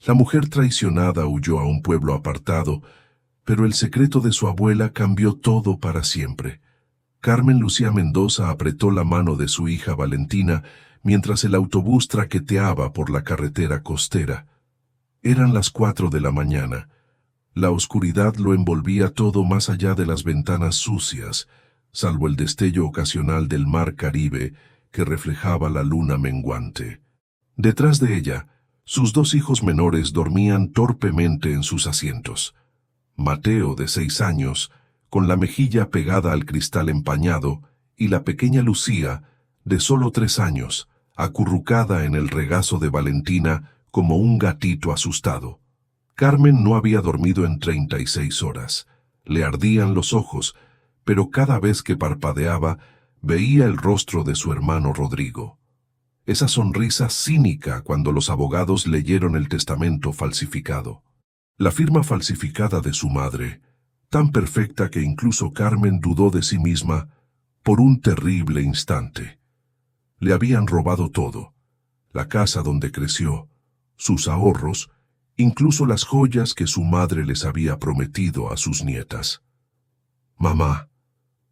La mujer traicionada huyó a un pueblo apartado, pero el secreto de su abuela cambió todo para siempre. Carmen Lucía Mendoza apretó la mano de su hija Valentina mientras el autobús traqueteaba por la carretera costera. Eran las 4 de la mañana. La oscuridad lo envolvía todo más allá de las ventanas sucias, salvo el destello ocasional del mar Caribe que reflejaba la luna menguante. Detrás de ella, sus dos hijos menores dormían torpemente en sus asientos. Mateo, de 6 años, con la mejilla pegada al cristal empañado, y la pequeña Lucía, de solo 3 años, acurrucada en el regazo de Valentina como un gatito asustado. Carmen no había dormido en 36 horas. Le ardían los ojos, pero cada vez que parpadeaba, veía el rostro de su hermano Rodrigo. Esa sonrisa cínica cuando los abogados leyeron el testamento falsificado. La firma falsificada de su madre, tan perfecta que incluso Carmen dudó de sí misma por un terrible instante. Le habían robado todo: la casa donde creció, sus ahorros, incluso las joyas que su madre les había prometido a sus nietas. «Mamá»,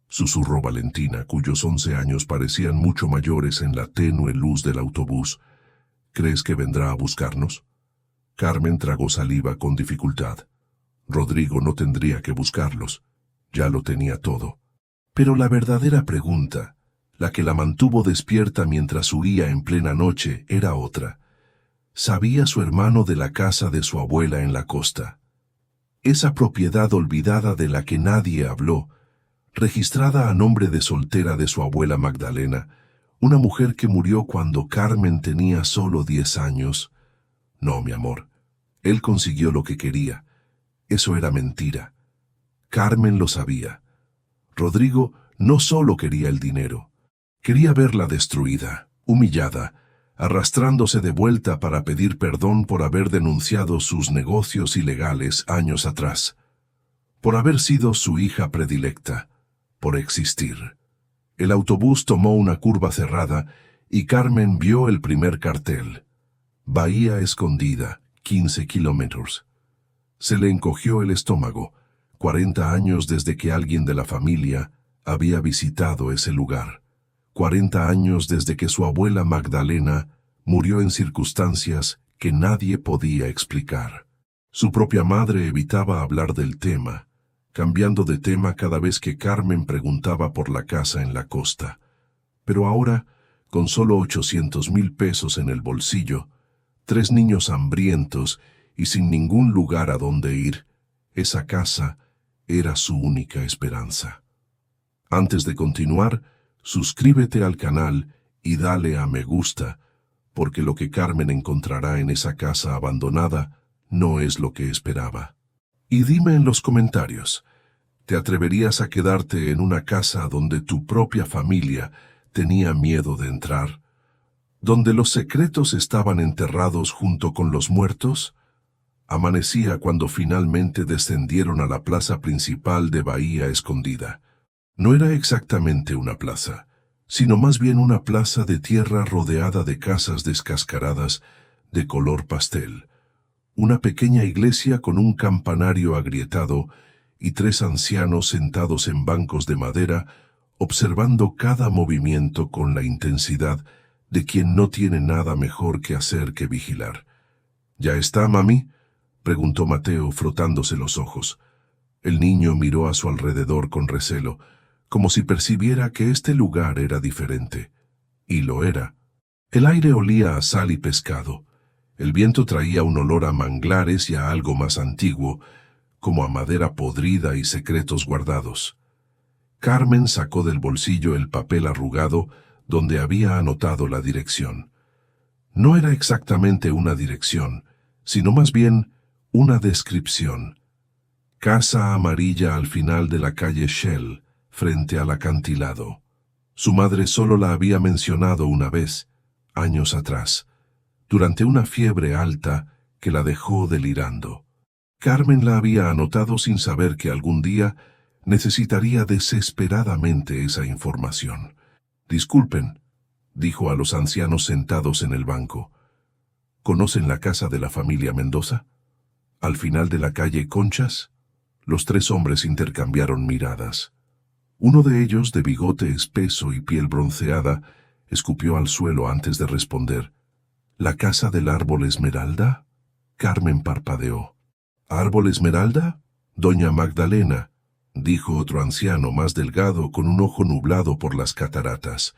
susurró Valentina, cuyos 11 años parecían mucho mayores en la tenue luz del autobús. «¿Crees que vendrá a buscarnos?» Carmen tragó saliva con dificultad. Rodrigo no tendría que buscarlos. Ya lo tenía todo. Pero la verdadera pregunta, la que la mantuvo despierta mientras huía en plena noche, era otra. ¿Sabía su hermano de la casa de su abuela en la costa? Esa propiedad olvidada de la que nadie habló, registrada a nombre de soltera de su abuela Magdalena, una mujer que murió cuando Carmen tenía solo 10 años. No, mi amor, él consiguió lo que quería. Eso era mentira. Carmen lo sabía. Rodrigo no solo quería el dinero, quería verla destruida, humillada, arrastrándose de vuelta para pedir perdón por haber denunciado sus negocios ilegales años atrás, por haber sido su hija predilecta, por existir. El autobús tomó una curva cerrada y Carmen vio el primer cartel: Bahía Escondida, 15 kilómetros. Se le encogió el estómago. 40 años desde que alguien de la familia había visitado ese lugar. 40 años desde que su abuela Magdalena murió en circunstancias que nadie podía explicar. Su propia madre evitaba hablar del tema, cambiando de tema cada vez que Carmen preguntaba por la casa en la costa. Pero ahora, con solo 800,000 pesos en el bolsillo, 3 niños hambrientos y sin ningún lugar a donde ir, esa casa era su única esperanza. Antes de continuar, suscríbete al canal y dale a me gusta, porque lo que Carmen encontrará en esa casa abandonada no es lo que esperaba. Y dime en los comentarios, ¿te atreverías a quedarte en una casa donde tu propia familia tenía miedo de entrar? ¿Donde los secretos estaban enterrados junto con los muertos? Amanecía cuando finalmente descendieron a la plaza principal de Bahía Escondida. No era exactamente una plaza, sino más bien una plaza de tierra rodeada de casas descascaradas de color pastel, una pequeña iglesia con un campanario agrietado y 3 ancianos sentados en bancos de madera, observando cada movimiento con la intensidad de quien no tiene nada mejor que hacer que vigilar. «¿Ya está, mami?», preguntó Mateo frotándose los ojos. El niño miró a su alrededor con recelo, como si percibiera que este lugar era diferente. Y lo era. El aire olía a sal y pescado. El viento traía un olor a manglares y a algo más antiguo, como a madera podrida y secretos guardados. Carmen sacó del bolsillo el papel arrugado donde había anotado la dirección. No era exactamente una dirección, sino más bien una descripción. Casa amarilla al final de la calle Shell, frente al acantilado. Su madre solo la había mencionado una vez, años atrás, durante una fiebre alta que la dejó delirando. Carmen la había anotado sin saber que algún día necesitaría desesperadamente esa información. «Disculpen», dijo a los ancianos sentados en el banco. ¿Conocen la casa de la familia Mendoza? Al final de la calle Conchas. Los tres hombres intercambiaron miradas. Uno de ellos, de bigote espeso y piel bronceada, escupió al suelo antes de responder. ¿La casa del árbol Esmeralda? Carmen parpadeó. ¿Árbol Esmeralda? Doña Magdalena, dijo otro anciano más delgado con un ojo nublado por las cataratas.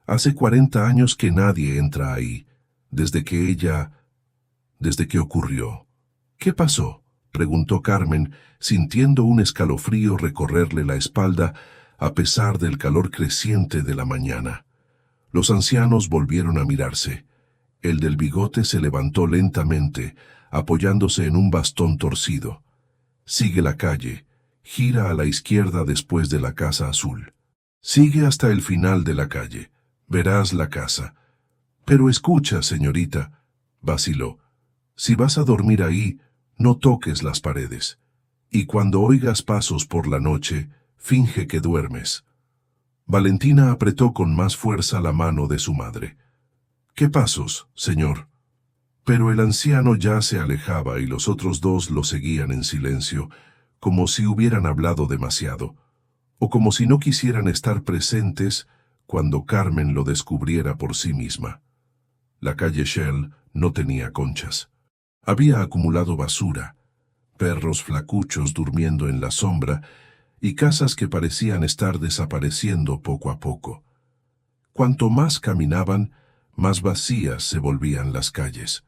Hace 40 años que nadie entra ahí, desde que ocurrió. ¿Qué pasó?, preguntó Carmen, sintiendo un escalofrío recorrerle la espalda a pesar del calor creciente de la mañana. Los ancianos volvieron a mirarse. El del bigote se levantó lentamente, apoyándose en un bastón torcido. Sigue la calle, gira a la izquierda después de la casa azul. Sigue hasta el final de la calle. Verás la casa. Pero escucha, señorita, vaciló. Si vas a dormir ahí, no toques las paredes. Y cuando oigas pasos por la noche, finge que duermes. Valentina apretó con más fuerza la mano de su madre. ¿Qué pasos, señor? Pero el anciano ya se alejaba y los otros dos lo seguían en silencio, como si hubieran hablado demasiado, o como si no quisieran estar presentes cuando Carmen lo descubriera por sí misma. La calle Shell no tenía conchas. Había acumulado basura, perros flacuchos durmiendo en la sombra y casas que parecían estar desapareciendo poco a poco. Cuanto más caminaban, más vacías se volvían las calles.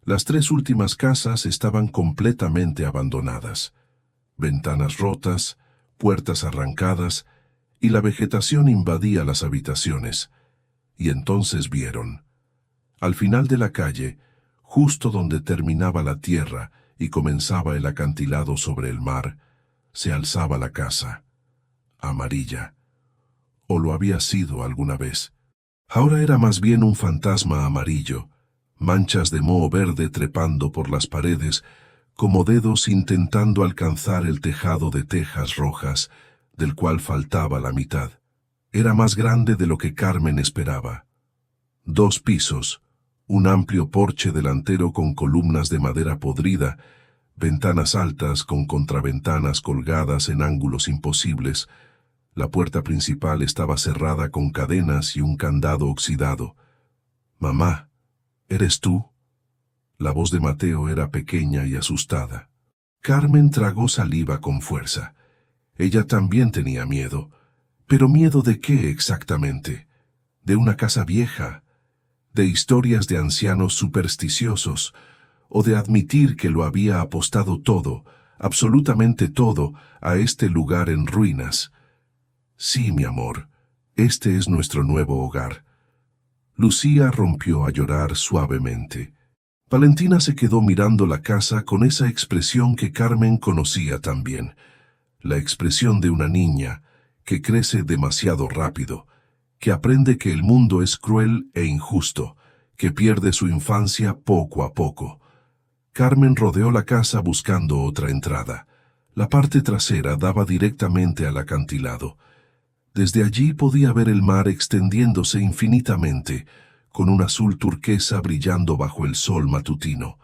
Las tres últimas casas estaban completamente abandonadas. Ventanas rotas, puertas arrancadas, y la vegetación invadía las habitaciones. Y entonces vieron. Al final de la calle, justo donde terminaba la tierra y comenzaba el acantilado sobre el mar, se alzaba la casa, amarilla. O lo había sido alguna vez. Ahora era más bien un fantasma amarillo, manchas de moho verde trepando por las paredes, como dedos intentando alcanzar el tejado de tejas rojas, del cual faltaba la mitad. Era más grande de lo que Carmen esperaba. 2 pisos, un amplio porche delantero con columnas de madera podrida, ventanas altas con contraventanas colgadas en ángulos imposibles. La puerta principal estaba cerrada con cadenas y un candado oxidado. «Mamá, ¿eres tú?». La voz de Mateo era pequeña y asustada. Carmen tragó saliva con fuerza. Ella también tenía miedo. ¿Pero miedo de qué exactamente? ¿De una casa vieja? ¿De historias de ancianos supersticiosos? ¿O de admitir que lo había apostado todo, absolutamente todo, a este lugar en ruinas? Sí, mi amor, este es nuestro nuevo hogar. Lucía rompió a llorar suavemente. Valentina se quedó mirando la casa con esa expresión que Carmen conocía también. La expresión de una niña que crece demasiado rápido, que aprende que el mundo es cruel e injusto, que pierde su infancia poco a poco. Carmen rodeó la casa buscando otra entrada. La parte trasera daba directamente al acantilado. Desde allí podía ver el mar extendiéndose infinitamente, con un azul turquesa brillando bajo el sol matutino.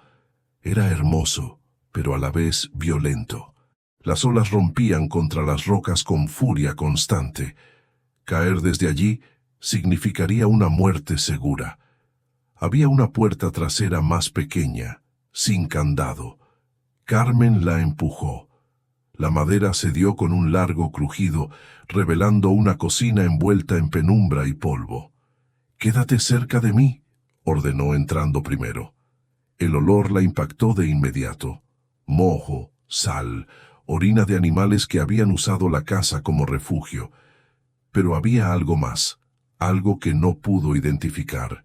Era hermoso, pero a la vez violento. Las olas rompían contra las rocas con furia constante. Caer desde allí significaría una muerte segura. Había una puerta trasera más pequeña, sin candado. Carmen la empujó. La madera cedió con un largo crujido, revelando una cocina envuelta en penumbra y polvo. «Quédate cerca de mí», ordenó entrando primero. El olor la impactó de inmediato. Moho, sal, orina de animales que habían usado la casa como refugio. Pero había algo más, algo que no pudo identificar.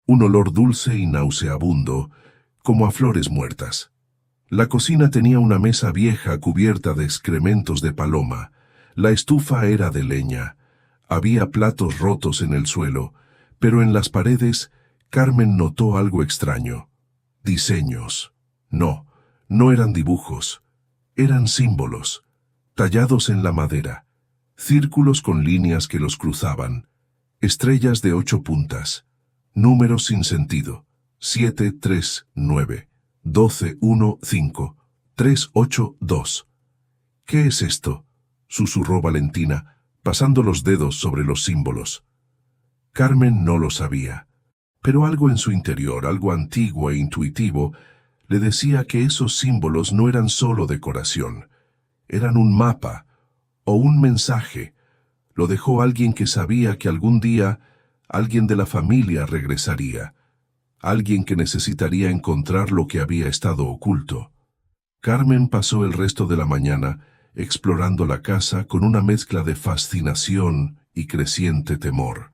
Un olor dulce y nauseabundo, como a flores muertas. La cocina tenía una mesa vieja cubierta de excrementos de paloma. La estufa era de leña. Había platos rotos en el suelo, pero en las paredes Carmen notó algo extraño. Diseños. No eran dibujos. Eran símbolos, tallados en la madera. Círculos con líneas que los cruzaban. Estrellas de 8 puntas. Números sin sentido. 739 1215 382. ¿Qué es esto?, susurró Valentina, pasando los dedos sobre los símbolos. Carmen no lo sabía, pero algo en su interior, algo antiguo e intuitivo, le decía que esos símbolos no eran solo decoración, eran un mapa o un mensaje. Lo dejó alguien que sabía que algún día alguien de la familia regresaría, alguien que necesitaría encontrar lo que había estado oculto. Carmen pasó el resto de la mañana explorando la casa con una mezcla de fascinación y creciente temor.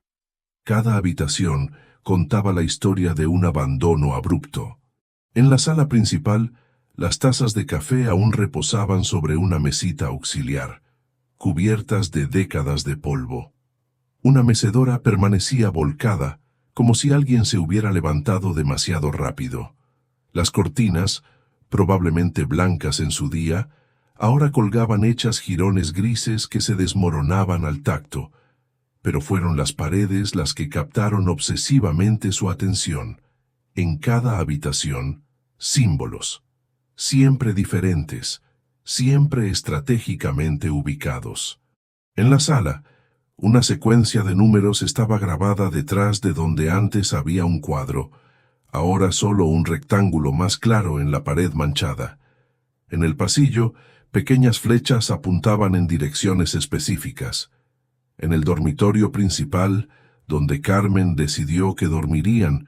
Cada habitación contaba la historia de un abandono abrupto. En la sala principal, las tazas de café aún reposaban sobre una mesita auxiliar, cubiertas de décadas de polvo. Una mecedora permanecía volcada, como si alguien se hubiera levantado demasiado rápido. Las cortinas, probablemente blancas en su día, ahora colgaban hechas jirones grises que se desmoronaban al tacto, pero fueron las paredes las que captaron obsesivamente su atención. En cada habitación, símbolos, siempre diferentes, siempre estratégicamente ubicados. En la sala, una secuencia de números estaba grabada detrás de donde antes había un cuadro, ahora solo un rectángulo más claro en la pared manchada. En el pasillo, pequeñas flechas apuntaban en direcciones específicas. En el dormitorio principal, donde Carmen decidió que dormirían,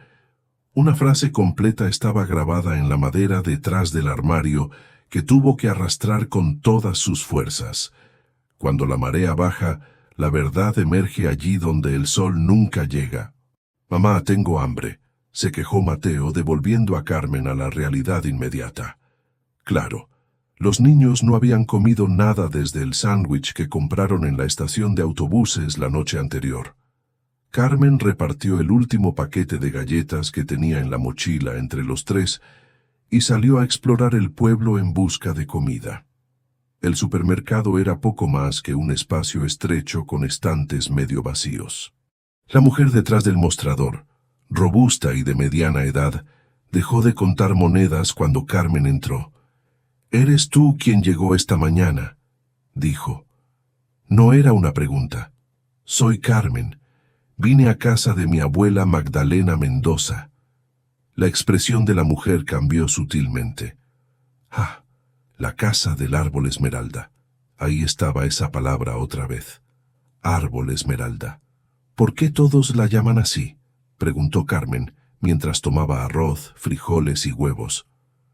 una frase completa estaba grabada en la madera detrás del armario que tuvo que arrastrar con todas sus fuerzas. Cuando la marea baja, la verdad emerge allí donde el sol nunca llega. «Mamá, tengo hambre», se quejó Mateo, devolviendo a Carmen a la realidad inmediata. Claro, los niños no habían comido nada desde el sándwich que compraron en la estación de autobuses la noche anterior. Carmen repartió el último paquete de galletas que tenía en la mochila entre los tres y salió a explorar el pueblo en busca de comida. El supermercado era poco más que un espacio estrecho con estantes medio vacíos. La mujer detrás del mostrador, robusta y de mediana edad, dejó de contar monedas cuando Carmen entró. «¿Eres tú quien llegó esta mañana?», dijo. No era una pregunta. «Soy Carmen. Vine a casa de mi abuela Magdalena Mendoza». La expresión de la mujer cambió sutilmente. «Ah, la casa del árbol esmeralda». Ahí estaba esa palabra otra vez. Árbol esmeralda. «¿Por qué todos la llaman así?», preguntó Carmen, mientras tomaba arroz, frijoles y huevos,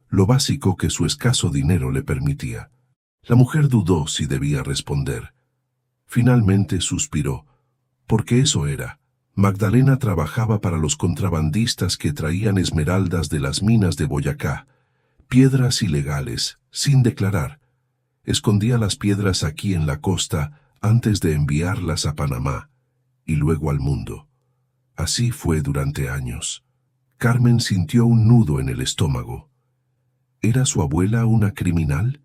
lo básico que su escaso dinero le permitía. La mujer dudó si debía responder. Finalmente suspiró, porque eso era. Magdalena trabajaba para los contrabandistas que traían esmeraldas de las minas de Boyacá, piedras ilegales, sin declarar. Escondía las piedras aquí en la costa antes de enviarlas a Panamá, y luego al mundo. Así fue durante años. Carmen sintió un nudo en el estómago. ¿Era su abuela una criminal?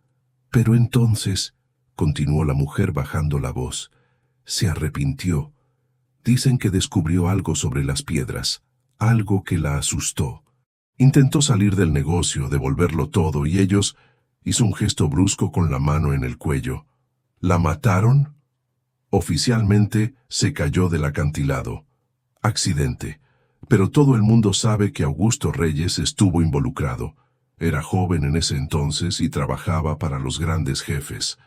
Pero entonces, continuó la mujer bajando la voz, se arrepintió. Dicen que descubrió algo sobre las piedras, algo que la asustó. Intentó salir del negocio, devolverlo todo, y ellos... Hizo un gesto brusco con la mano en el cuello. ¿La mataron? Oficialmente se cayó del acantilado. Accidente. Pero todo el mundo sabe que Augusto Reyes estuvo involucrado. Era joven en ese entonces y trabajaba para los grandes jefes.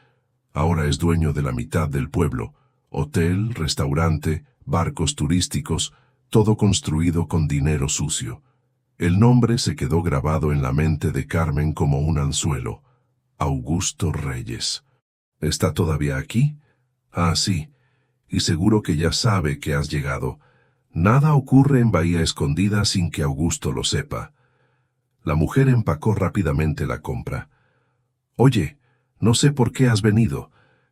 Ahora es dueño de la mitad del pueblo. Hotel, restaurante, barcos turísticos, todo construido con dinero sucio. El nombre se quedó grabado en la mente de Carmen como un anzuelo. Augusto Reyes. ¿Está todavía aquí? Ah, sí. Y seguro que ya sabe que has llegado. Nada ocurre en Bahía Escondida sin que Augusto lo sepa. La mujer empacó rápidamente la compra. Oye, no sé por qué has venido,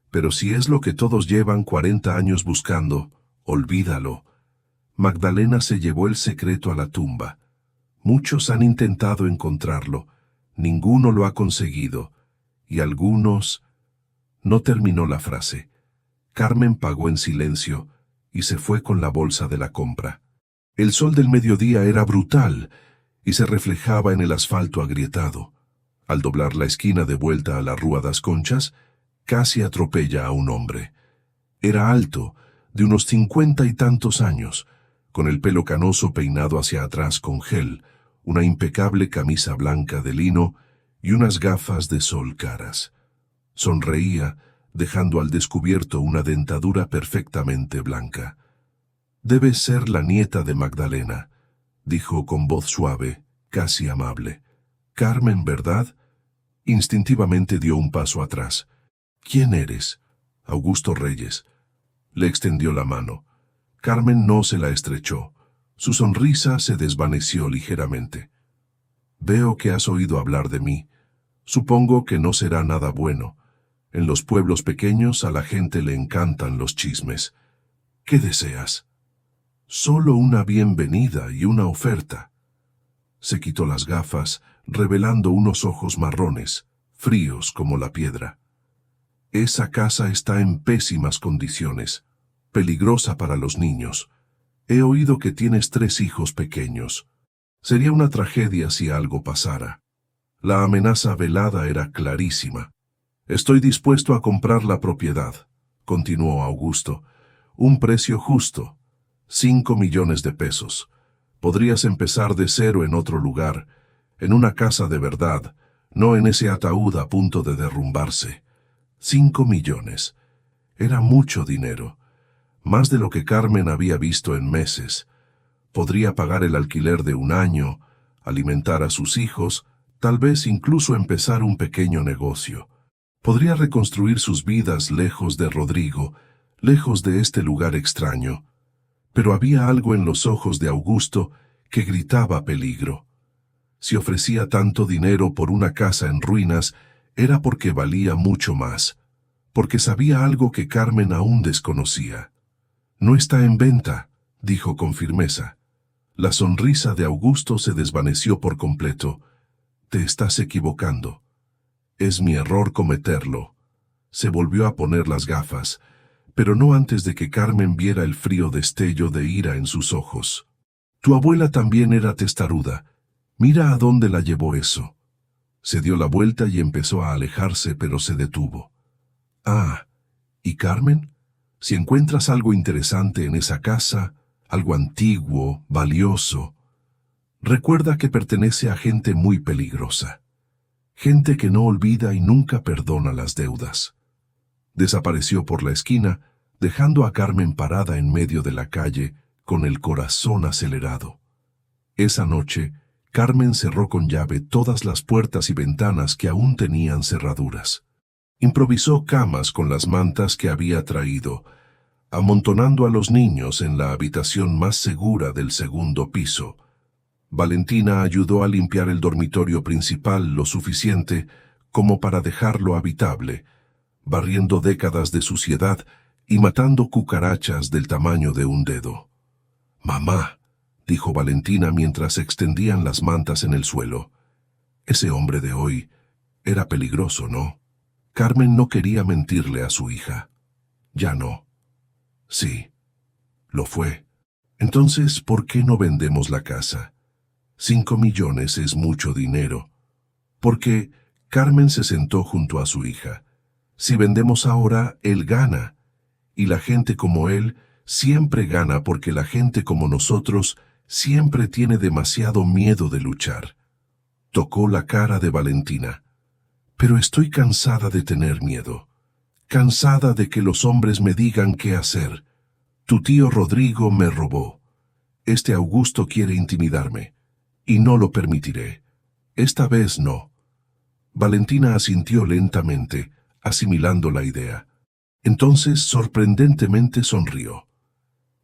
pero si es lo que todos llevan 40 años buscando, olvídalo. Magdalena se llevó el secreto a la tumba. Muchos han intentado encontrarlo, ninguno lo ha conseguido, y algunos... No terminó la frase. Carmen pagó en silencio y se fue con la bolsa de la compra. El sol del mediodía era brutal, y se reflejaba en el asfalto agrietado. Al doblar la esquina de vuelta a la Rúa das Conchas, casi atropella a un hombre. Era alto, de unos 50 y tantos años, con el pelo canoso peinado hacia atrás con gel, una impecable camisa blanca de lino y unas gafas de sol caras. Sonreía, dejando al descubierto una dentadura perfectamente blanca. «Debe ser la nieta de Magdalena», dijo con voz suave, casi amable. «Carmen, ¿verdad?» Instintivamente dio un paso atrás. «¿Quién eres?» «Augusto Reyes». Le extendió la mano. Carmen no se la estrechó. Su sonrisa se desvaneció ligeramente. «Veo que has oído hablar de mí. Supongo que no será nada bueno. En los pueblos pequeños a la gente le encantan los chismes. ¿Qué deseas?» «Solo una bienvenida y una oferta». Se quitó las gafas, revelando unos ojos marrones, fríos como la piedra. «Esa casa está en pésimas condiciones, peligrosa para los niños. He oído que tienes 3 hijos pequeños. Sería una tragedia si algo pasara». La amenaza velada era clarísima. «Estoy dispuesto a comprar la propiedad», continuó Augusto. «Un precio justo, 5 millones de pesos. Podrías empezar de cero en otro lugar, en una casa de verdad, no en ese ataúd a punto de derrumbarse. 5 millones. Era mucho dinero, más de lo que Carmen había visto en meses. Podría pagar el alquiler de un año, alimentar a sus hijos, tal vez incluso empezar un pequeño negocio. Podría reconstruir sus vidas lejos de Rodrigo, lejos de este lugar extraño. Pero había algo en los ojos de Augusto que gritaba peligro. Si ofrecía tanto dinero por una casa en ruinas, era porque valía mucho más, porque sabía algo que Carmen aún desconocía. «No está en venta», dijo con firmeza. La sonrisa de Augusto se desvaneció por completo. «Te estás equivocando. Es mi error cometerlo». Se volvió a poner las gafas, pero no antes de que Carmen viera el frío destello de ira en sus ojos. «Tu abuela también era testaruda. Mira a dónde la llevó eso». Se dio la vuelta y empezó a alejarse, pero se detuvo. «Ah, ¿y Carmen? Si encuentras algo interesante en esa casa, algo antiguo, valioso, recuerda que pertenece a gente muy peligrosa. Gente que no olvida y nunca perdona las deudas». Desapareció por la esquina, dejando a Carmen parada en medio de la calle, con el corazón acelerado. Esa noche, Carmen cerró con llave todas las puertas y ventanas que aún tenían cerraduras. Improvisó camas con las mantas que había traído, amontonando a los niños en la habitación más segura del segundo piso. Valentina ayudó a limpiar el dormitorio principal lo suficiente como para dejarlo habitable, barriendo décadas de suciedad y matando cucarachas del tamaño de un dedo. «Mamá», dijo Valentina mientras extendían las mantas en el suelo. «Ese hombre de hoy era peligroso, ¿no?» Carmen no quería mentirle a su hija. «Ya no». «Sí, lo fue. Entonces, ¿por qué no vendemos la casa? 5 millones es mucho dinero». «Porque…» Carmen se sentó junto a su hija. «Si vendemos ahora, él gana. Y la gente como él siempre gana porque la gente como nosotros siempre tiene demasiado miedo de luchar». Tocó la cara de Valentina. «Pero estoy cansada de tener miedo. Cansada de que los hombres me digan qué hacer. Tu tío Rodrigo me robó. Este Augusto quiere intimidarme. Y no lo permitiré. Esta vez no». Valentina asintió lentamente, asimilando la idea. Entonces, sorprendentemente sonrió.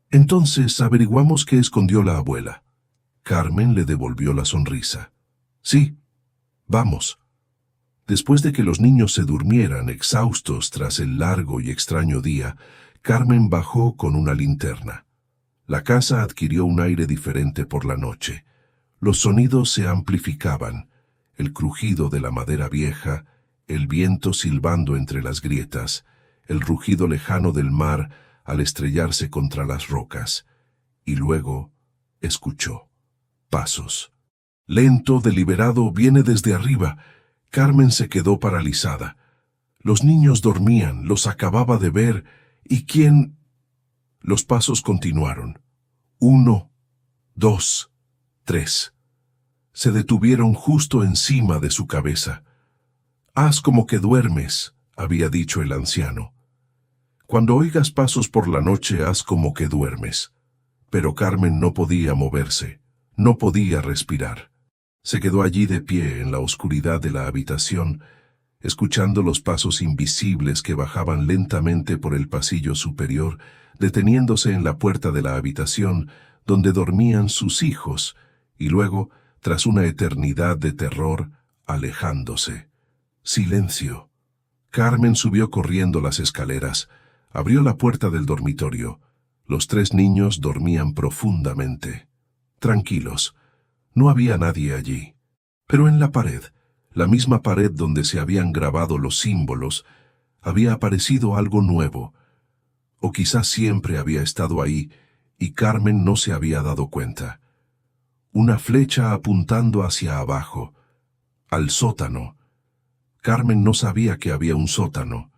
«Entonces, averiguamos qué escondió la abuela». Carmen le devolvió la sonrisa. «Sí, vamos». Después de que los niños se durmieran exhaustos tras el largo y extraño día, Carmen bajó con una linterna. La casa adquirió un aire diferente por la noche. Los sonidos se amplificaban, el crujido de la madera vieja, el viento silbando entre las grietas, el rugido lejano del mar al estrellarse contra las rocas. Y luego escuchó pasos. Lento, deliberado, viene desde arriba. Carmen se quedó paralizada. Los niños dormían, los acababa de ver. ¿Y quién? Los pasos continuaron. 1, 2, 3. Se detuvieron justo encima de su cabeza. «Haz como que duermes», había dicho el anciano. «Cuando oigas pasos por la noche, haz como que duermes». Pero Carmen no podía moverse, no podía respirar. Se quedó allí de pie en la oscuridad de la habitación, escuchando los pasos invisibles que bajaban lentamente por el pasillo superior, deteniéndose en la puerta de la habitación donde dormían sus hijos, y luego, tras una eternidad de terror, alejándose. Silencio. Carmen subió corriendo las escaleras, abrió la puerta del dormitorio. Los 3 niños dormían profundamente. Tranquilos. No había nadie allí. Pero en la pared, la misma pared donde se habían grabado los símbolos, había aparecido algo nuevo. O quizás siempre había estado ahí y Carmen no se había dado cuenta. Una flecha apuntando hacia abajo, al sótano. Carmen no sabía que había un sótano.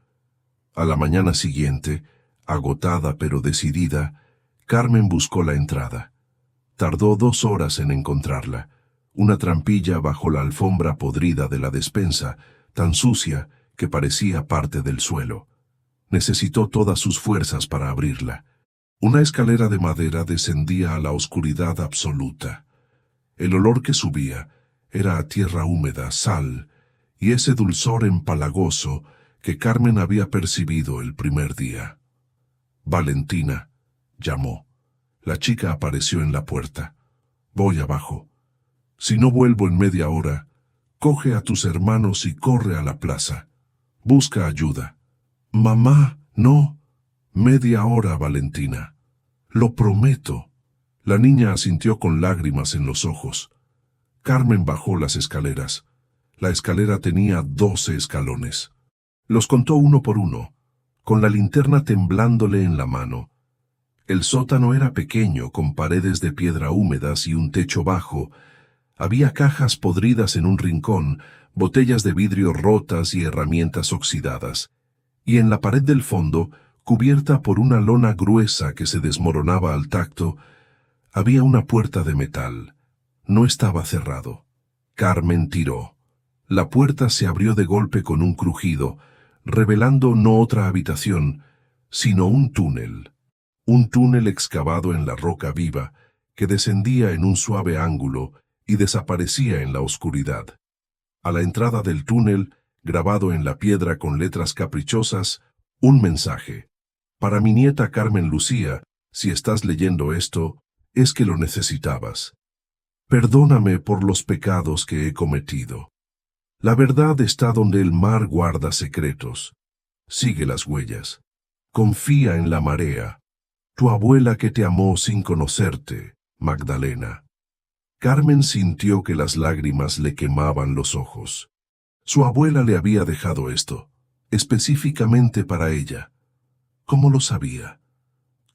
A la mañana siguiente, agotada pero decidida, Carmen buscó la entrada. Tardó 2 horas en encontrarla. Una trampilla bajo la alfombra podrida de la despensa, tan sucia que parecía parte del suelo. Necesitó todas sus fuerzas para abrirla. Una escalera de madera descendía a la oscuridad absoluta. El olor que subía era a tierra húmeda, sal, y ese dulzor empalagoso que Carmen había percibido el primer día. «Valentina», llamó. La chica apareció en la puerta. «Voy abajo. Si no vuelvo en media hora, coge a tus hermanos y corre a la plaza. Busca ayuda». «Mamá, no. Media hora, Valentina. Lo prometo». La niña asintió con lágrimas en los ojos. Carmen bajó las escaleras. La escalera tenía 12 escalones. Los contó uno por uno, con la linterna temblándole en la mano. El sótano era pequeño, con paredes de piedra húmedas y un techo bajo. Había cajas podridas en un rincón, botellas de vidrio rotas y herramientas oxidadas. Y en la pared del fondo, cubierta por una lona gruesa que se desmoronaba al tacto, había una puerta de metal. No estaba cerrado. Carmen tiró. La puerta se abrió de golpe con un crujido, revelando no otra habitación, sino un túnel. Un túnel excavado en la roca viva, que descendía en un suave ángulo y desaparecía en la oscuridad. A la entrada del túnel, grabado en la piedra con letras caprichosas, un mensaje. «Para mi nieta Carmen Lucía, si estás leyendo esto, es que lo necesitabas. Perdóname por los pecados que he cometido. La verdad está donde el mar guarda secretos. Sigue las huellas. Confía en la marea. Tu abuela que te amó sin conocerte, Magdalena». Carmen sintió que las lágrimas le quemaban los ojos. Su abuela le había dejado esto, específicamente para ella. ¿Cómo lo sabía?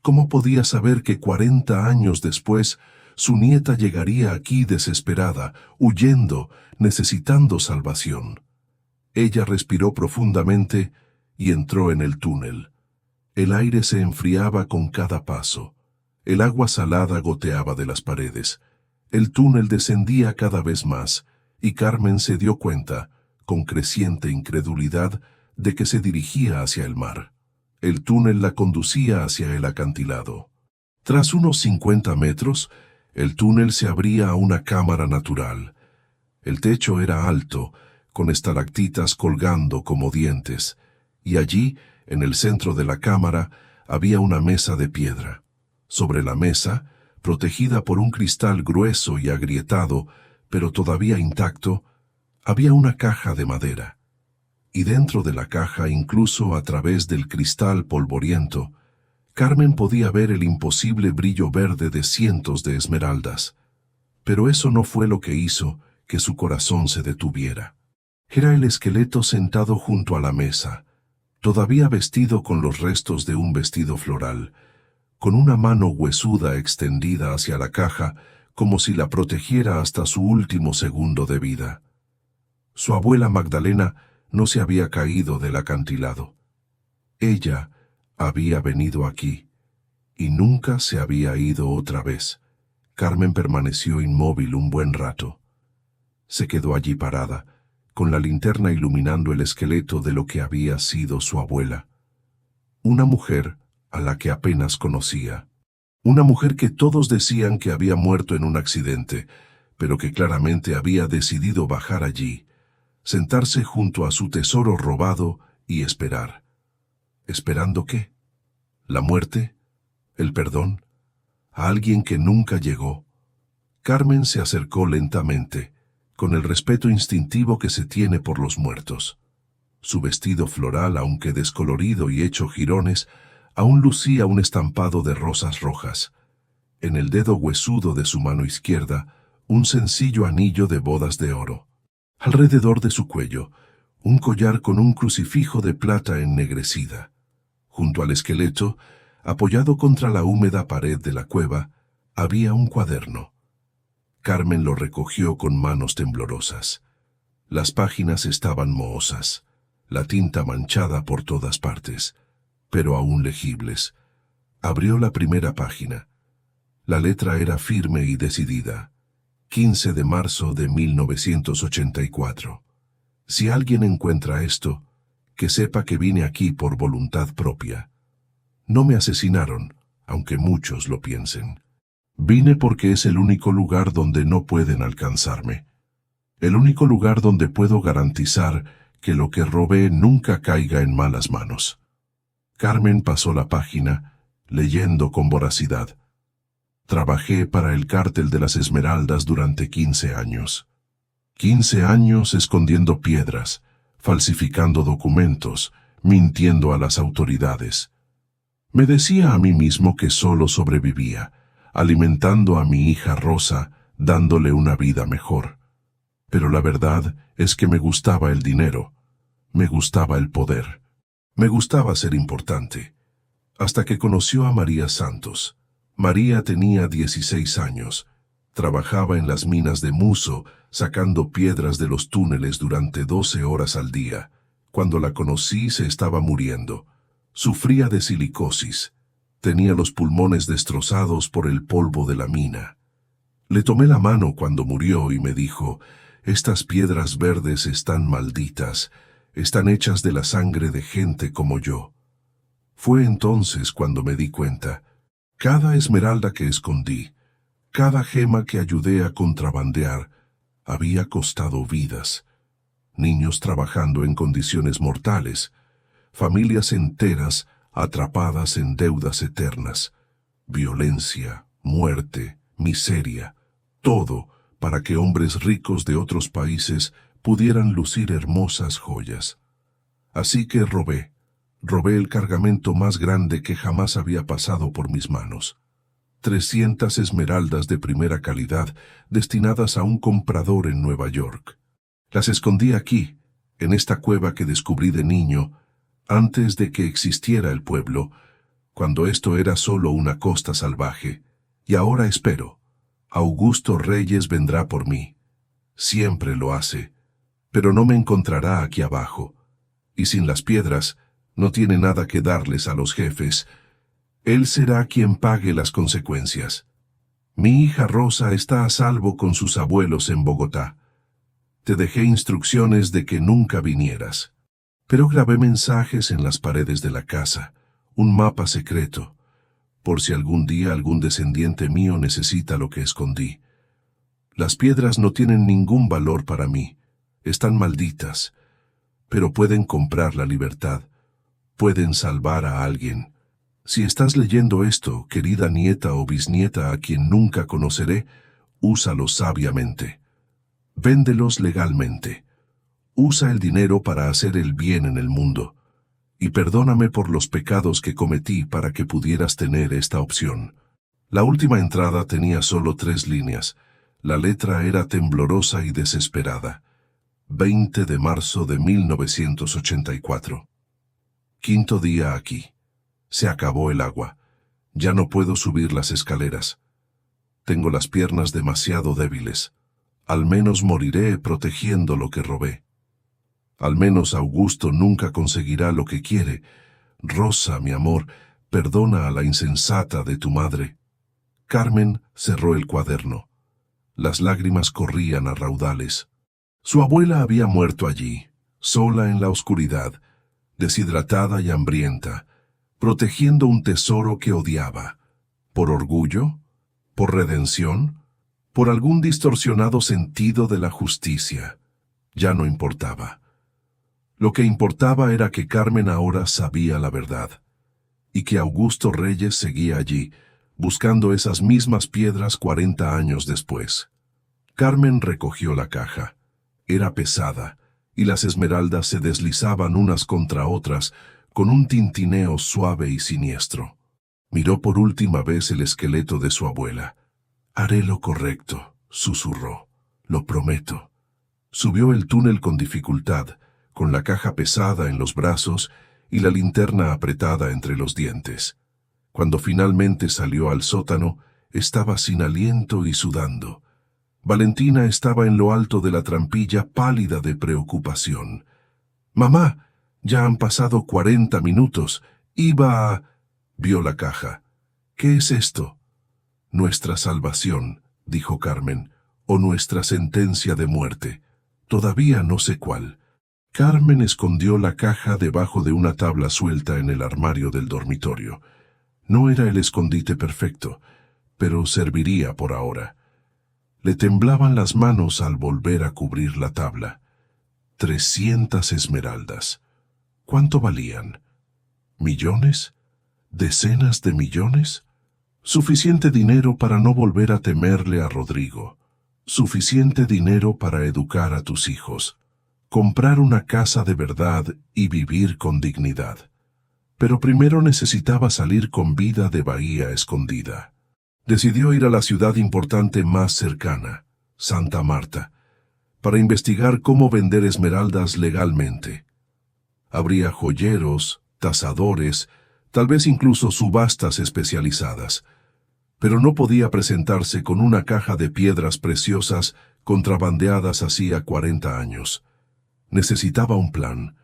¿Cómo podía saber que 40 años después su nieta llegaría aquí desesperada, huyendo, necesitando salvación? Ella respiró profundamente y entró en el túnel. El aire se enfriaba con cada paso. El agua salada goteaba de las paredes. El túnel descendía cada vez más, y Carmen se dio cuenta, con creciente incredulidad, de que se dirigía hacia el mar. El túnel la conducía hacia el acantilado. Tras unos 50 metros, el túnel se abría a una cámara natural. El techo era alto, con estalactitas colgando como dientes, y allí, en el centro de la cámara, había una mesa de piedra. Sobre la mesa, protegida por un cristal grueso y agrietado, pero todavía intacto, había una caja de madera. Y dentro de la caja, incluso a través del cristal polvoriento, Carmen podía ver el imposible brillo verde de cientos de esmeraldas. Pero eso no fue lo que hizo que su corazón se detuviera. Era el esqueleto sentado junto a la mesa, todavía vestido con los restos de un vestido floral, con una mano huesuda extendida hacia la caja, como si la protegiera hasta su último segundo de vida. Su abuela Magdalena no se había caído del acantilado. Ella había venido aquí y nunca se había ido otra vez. Carmen permaneció inmóvil un buen rato. Se quedó allí parada, con la linterna iluminando el esqueleto de lo que había sido su abuela. Una mujer a la que apenas conocía. Una mujer que todos decían que había muerto en un accidente, pero que claramente había decidido bajar allí, sentarse junto a su tesoro robado y esperar. ¿Esperando qué? ¿La muerte? ¿El perdón? ¿A alguien que nunca llegó? Carmen se acercó lentamente, con el respeto instintivo que se tiene por los muertos. Su vestido floral, aunque descolorido y hecho jirones, aún lucía un estampado de rosas rojas. En el dedo huesudo de su mano izquierda, un sencillo anillo de bodas de oro. Alrededor de su cuello, un collar con un crucifijo de plata ennegrecida. Junto al esqueleto, apoyado contra la húmeda pared de la cueva, había un cuaderno. Carmen lo recogió con manos temblorosas. Las páginas estaban mohosas, la tinta manchada por todas partes, pero aún legibles. Abrió la primera página. La letra era firme y decidida. 15 de marzo de 1984. Si alguien encuentra esto, que sepa que vine aquí por voluntad propia. No me asesinaron, aunque muchos lo piensen. Vine porque es el único lugar donde no pueden alcanzarme. El único lugar donde puedo garantizar que lo que robé nunca caiga en malas manos. Carmen pasó la página, leyendo con voracidad. Trabajé para el cártel de las Esmeraldas durante 15 años. 15 años escondiendo piedras, falsificando documentos, mintiendo a las autoridades. Me decía a mí mismo que solo sobrevivía, alimentando a mi hija Rosa, dándole una vida mejor. Pero la verdad es que me gustaba el dinero, me gustaba el poder, me gustaba ser importante. Hasta que conoció a María Santos. María tenía 16 años, trabajaba en las minas de Muso, sacando piedras de los túneles durante 12 horas al día. Cuando la conocí se estaba muriendo. Sufría de silicosis. Tenía los pulmones destrozados por el polvo de la mina. Le tomé la mano cuando murió y me dijo, «Estas piedras verdes están malditas, están hechas de la sangre de gente como yo». Fue entonces cuando me di cuenta. Cada esmeralda que escondí, cada gema que ayudé a contrabandear, había costado vidas. Niños trabajando en condiciones mortales, familias enteras atrapadas en deudas eternas, violencia, muerte, miseria, todo para que hombres ricos de otros países pudieran lucir hermosas joyas. Así que robé el cargamento más grande que jamás había pasado por mis manos. 300 esmeraldas de primera calidad destinadas a un comprador en Nueva York. Las escondí aquí, en esta cueva que descubrí de niño, antes de que existiera el pueblo, cuando esto era solo una costa salvaje, y ahora espero. Augusto Reyes vendrá por mí. Siempre lo hace, pero no me encontrará aquí abajo. Y sin las piedras, no tiene nada que darles a los jefes. Él será quien pague las consecuencias. Mi hija Rosa está a salvo con sus abuelos en Bogotá. Te dejé instrucciones de que nunca vinieras. Pero grabé mensajes en las paredes de la casa, un mapa secreto, por si algún día algún descendiente mío necesita lo que escondí. Las piedras no tienen ningún valor para mí, están malditas, pero pueden comprar la libertad, pueden salvar a alguien. Si estás leyendo esto, querida nieta o bisnieta a quien nunca conoceré, úsalos sabiamente. Véndelos legalmente. Usa el dinero para hacer el bien en el mundo. Y perdóname por los pecados que cometí para que pudieras tener esta opción. La última entrada tenía solo 3 líneas. La letra era temblorosa y desesperada. 20 de marzo de 1984. Quinto día aquí. Se acabó el agua. Ya no puedo subir las escaleras. Tengo las piernas demasiado débiles. Al menos moriré protegiendo lo que robé. Al menos Augusto nunca conseguirá lo que quiere. Rosa, mi amor, perdona a la insensata de tu madre. Carmen cerró el cuaderno. Las lágrimas corrían a raudales. Su abuela había muerto allí, sola en la oscuridad, deshidratada y hambrienta, protegiendo un tesoro que odiaba. ¿Por orgullo? ¿Por redención? ¿Por algún distorsionado sentido de la justicia? Ya no importaba. Lo que importaba era que Carmen ahora sabía la verdad, y que Augusto Reyes seguía allí, buscando esas mismas piedras 40 años después. Carmen recogió la caja. Era pesada, y las esmeraldas se deslizaban unas contra otras con un tintineo suave y siniestro. Miró por última vez el esqueleto de su abuela. «Haré lo correcto», susurró. «Lo prometo». Subió el túnel con dificultad, con la caja pesada en los brazos y la linterna apretada entre los dientes. Cuando finalmente salió al sótano, estaba sin aliento y sudando. Valentina estaba en lo alto de la trampilla, pálida de preocupación. «Mamá, ya han pasado 40 minutos. Iba a...» Vio la caja. «¿Qué es esto?» «Nuestra salvación», dijo Carmen, «o nuestra sentencia de muerte. Todavía no sé cuál». Carmen escondió la caja debajo de una tabla suelta en el armario del dormitorio. No era el escondite perfecto, pero serviría por ahora. Le temblaban las manos al volver a cubrir la tabla. 300 esmeraldas. ¿Cuánto valían? ¿Millones? ¿Decenas de millones? Suficiente dinero para no volver a temerle a Rodrigo. Suficiente dinero para educar a tus hijos. Comprar una casa de verdad y vivir con dignidad. Pero primero necesitaba salir con vida de Bahía Escondida. Decidió ir a la ciudad importante más cercana, Santa Marta, para investigar cómo vender esmeraldas legalmente. Habría joyeros, tasadores, tal vez incluso subastas especializadas, pero no podía presentarse con una caja de piedras preciosas contrabandeadas hacía 40 años. Necesitaba un plan.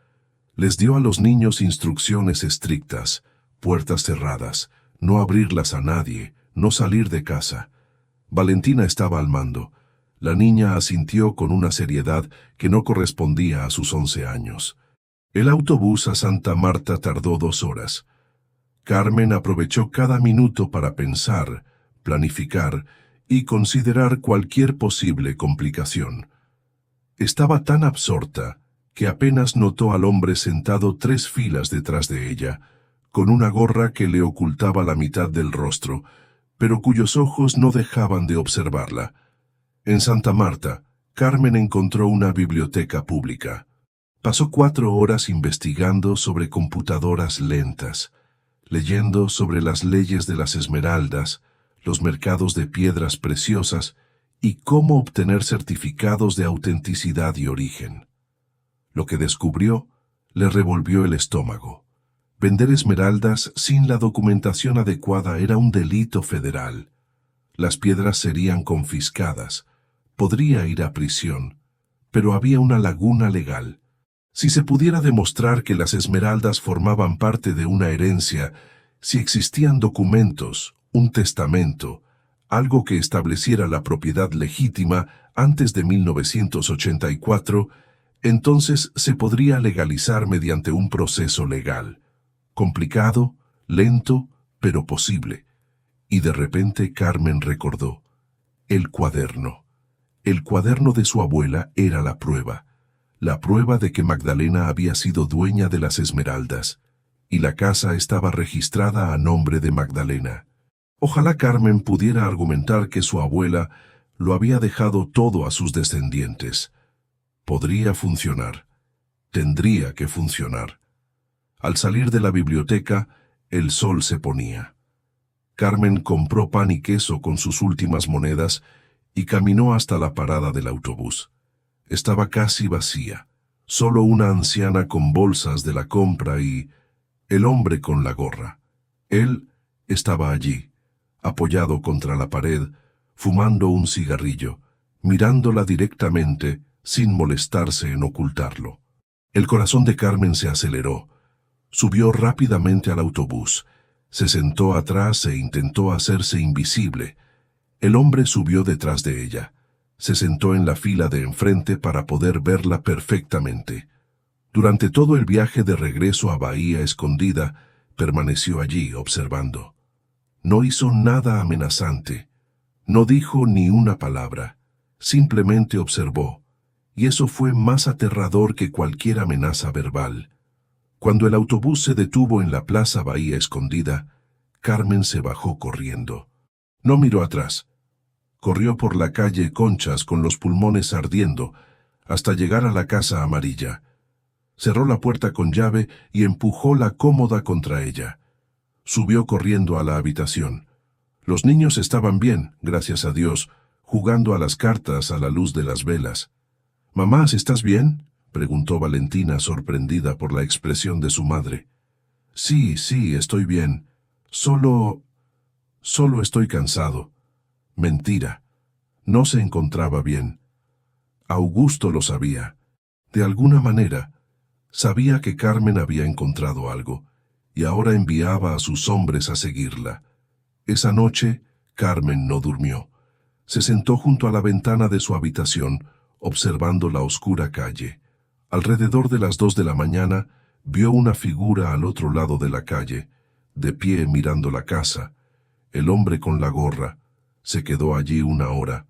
Les dio a los niños instrucciones estrictas, puertas cerradas, no abrirlas a nadie, no salir de casa. Valentina estaba al mando. La niña asintió con una seriedad que no correspondía a sus 11 años. El autobús a Santa Marta tardó 2 horas. Carmen aprovechó cada minuto para pensar, planificar y considerar cualquier posible complicación. Estaba tan absorta que apenas notó al hombre sentado 3 filas detrás de ella, con una gorra que le ocultaba la mitad del rostro, pero cuyos ojos no dejaban de observarla. En Santa Marta, Carmen encontró una biblioteca pública. Pasó 4 horas investigando sobre computadoras lentas, leyendo sobre las leyes de las esmeraldas, los mercados de piedras preciosas y cómo obtener certificados de autenticidad y origen. Lo que descubrió le revolvió el estómago. Vender esmeraldas sin la documentación adecuada era un delito federal. Las piedras serían confiscadas. Podría ir a prisión, pero había una laguna legal. Si se pudiera demostrar que las esmeraldas formaban parte de una herencia, si existían documentos, un testamento, algo que estableciera la propiedad legítima antes de 1984, entonces se podría legalizar mediante un proceso legal. Complicado, lento, pero posible. Y de repente Carmen recordó. El cuaderno. El cuaderno de su abuela era la prueba de que Magdalena había sido dueña de las esmeraldas, y la casa estaba registrada a nombre de Magdalena. Ojalá Carmen pudiera argumentar que su abuela lo había dejado todo a sus descendientes. Podría funcionar. Tendría que funcionar. Al salir de la biblioteca, el sol se ponía. Carmen compró pan y queso con sus últimas monedas y caminó hasta la parada del autobús. Estaba casi vacía, solo una anciana con bolsas de la compra y el hombre con la gorra. Él estaba allí, apoyado contra la pared, fumando un cigarrillo, mirándola directamente, sin molestarse en ocultarlo. El corazón de Carmen se aceleró. Subió rápidamente al autobús. Se sentó atrás e intentó hacerse invisible. El hombre subió detrás de ella. Se sentó en la fila de enfrente para poder verla perfectamente. Durante todo el viaje de regreso a Bahía Escondida, permaneció allí observando. No hizo nada amenazante. No dijo ni una palabra. Simplemente observó. Y eso fue más aterrador que cualquier amenaza verbal. Cuando el autobús se detuvo en la Plaza Bahía Escondida, Carmen se bajó corriendo. No miró atrás. Corrió por la calle Conchas con los pulmones ardiendo, hasta llegar a la Casa Amarilla. Cerró la puerta con llave y empujó la cómoda contra ella. Subió corriendo a la habitación. Los niños estaban bien, gracias a Dios, jugando a las cartas a la luz de las velas. «Mamá, ¿estás bien?», preguntó Valentina, sorprendida por la expresión de su madre. «Sí, estoy bien. Solo estoy cansado». Mentira. No se encontraba bien. Augusto lo sabía. De alguna manera, sabía que Carmen había encontrado algo, y ahora enviaba a sus hombres a seguirla. Esa noche, Carmen no durmió. Se sentó junto a la ventana de su habitación, observando la oscura calle. Alrededor de las 2 de la mañana, vio una figura al otro lado de la calle, de pie mirando la casa. El hombre con la gorra. Se quedó allí una hora.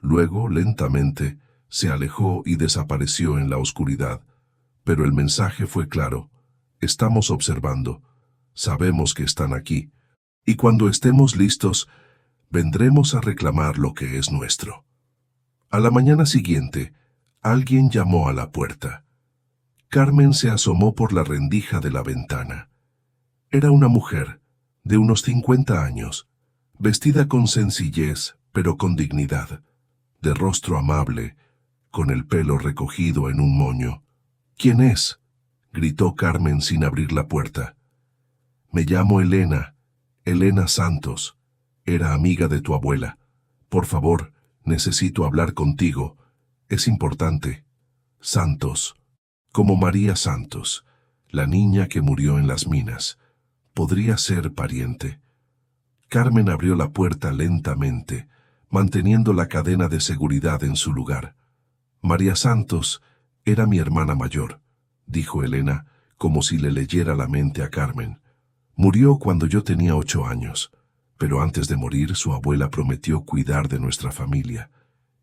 Luego, lentamente, se alejó y desapareció en la oscuridad. Pero el mensaje fue claro. Estamos observando. Sabemos que están aquí. Y cuando estemos listos, vendremos a reclamar lo que es nuestro. A la mañana siguiente, alguien llamó a la puerta. Carmen se asomó por la rendija de la ventana. Era una mujer, de unos 50 años, vestida con sencillez, pero con dignidad, de rostro amable, con el pelo recogido en un moño. «¿Quién es?», gritó Carmen sin abrir la puerta. «Me llamo Elena Santos. Era amiga de tu abuela. Por favor, necesito hablar contigo. Es importante». Santos. Como María Santos, la niña que murió en las minas. Podría ser pariente. Carmen abrió la puerta lentamente, manteniendo la cadena de seguridad en su lugar. «María Santos era mi hermana mayor», dijo Elena, como si le leyera la mente a Carmen. «Murió cuando yo tenía 8 años, pero antes de morir su abuela prometió cuidar de nuestra familia.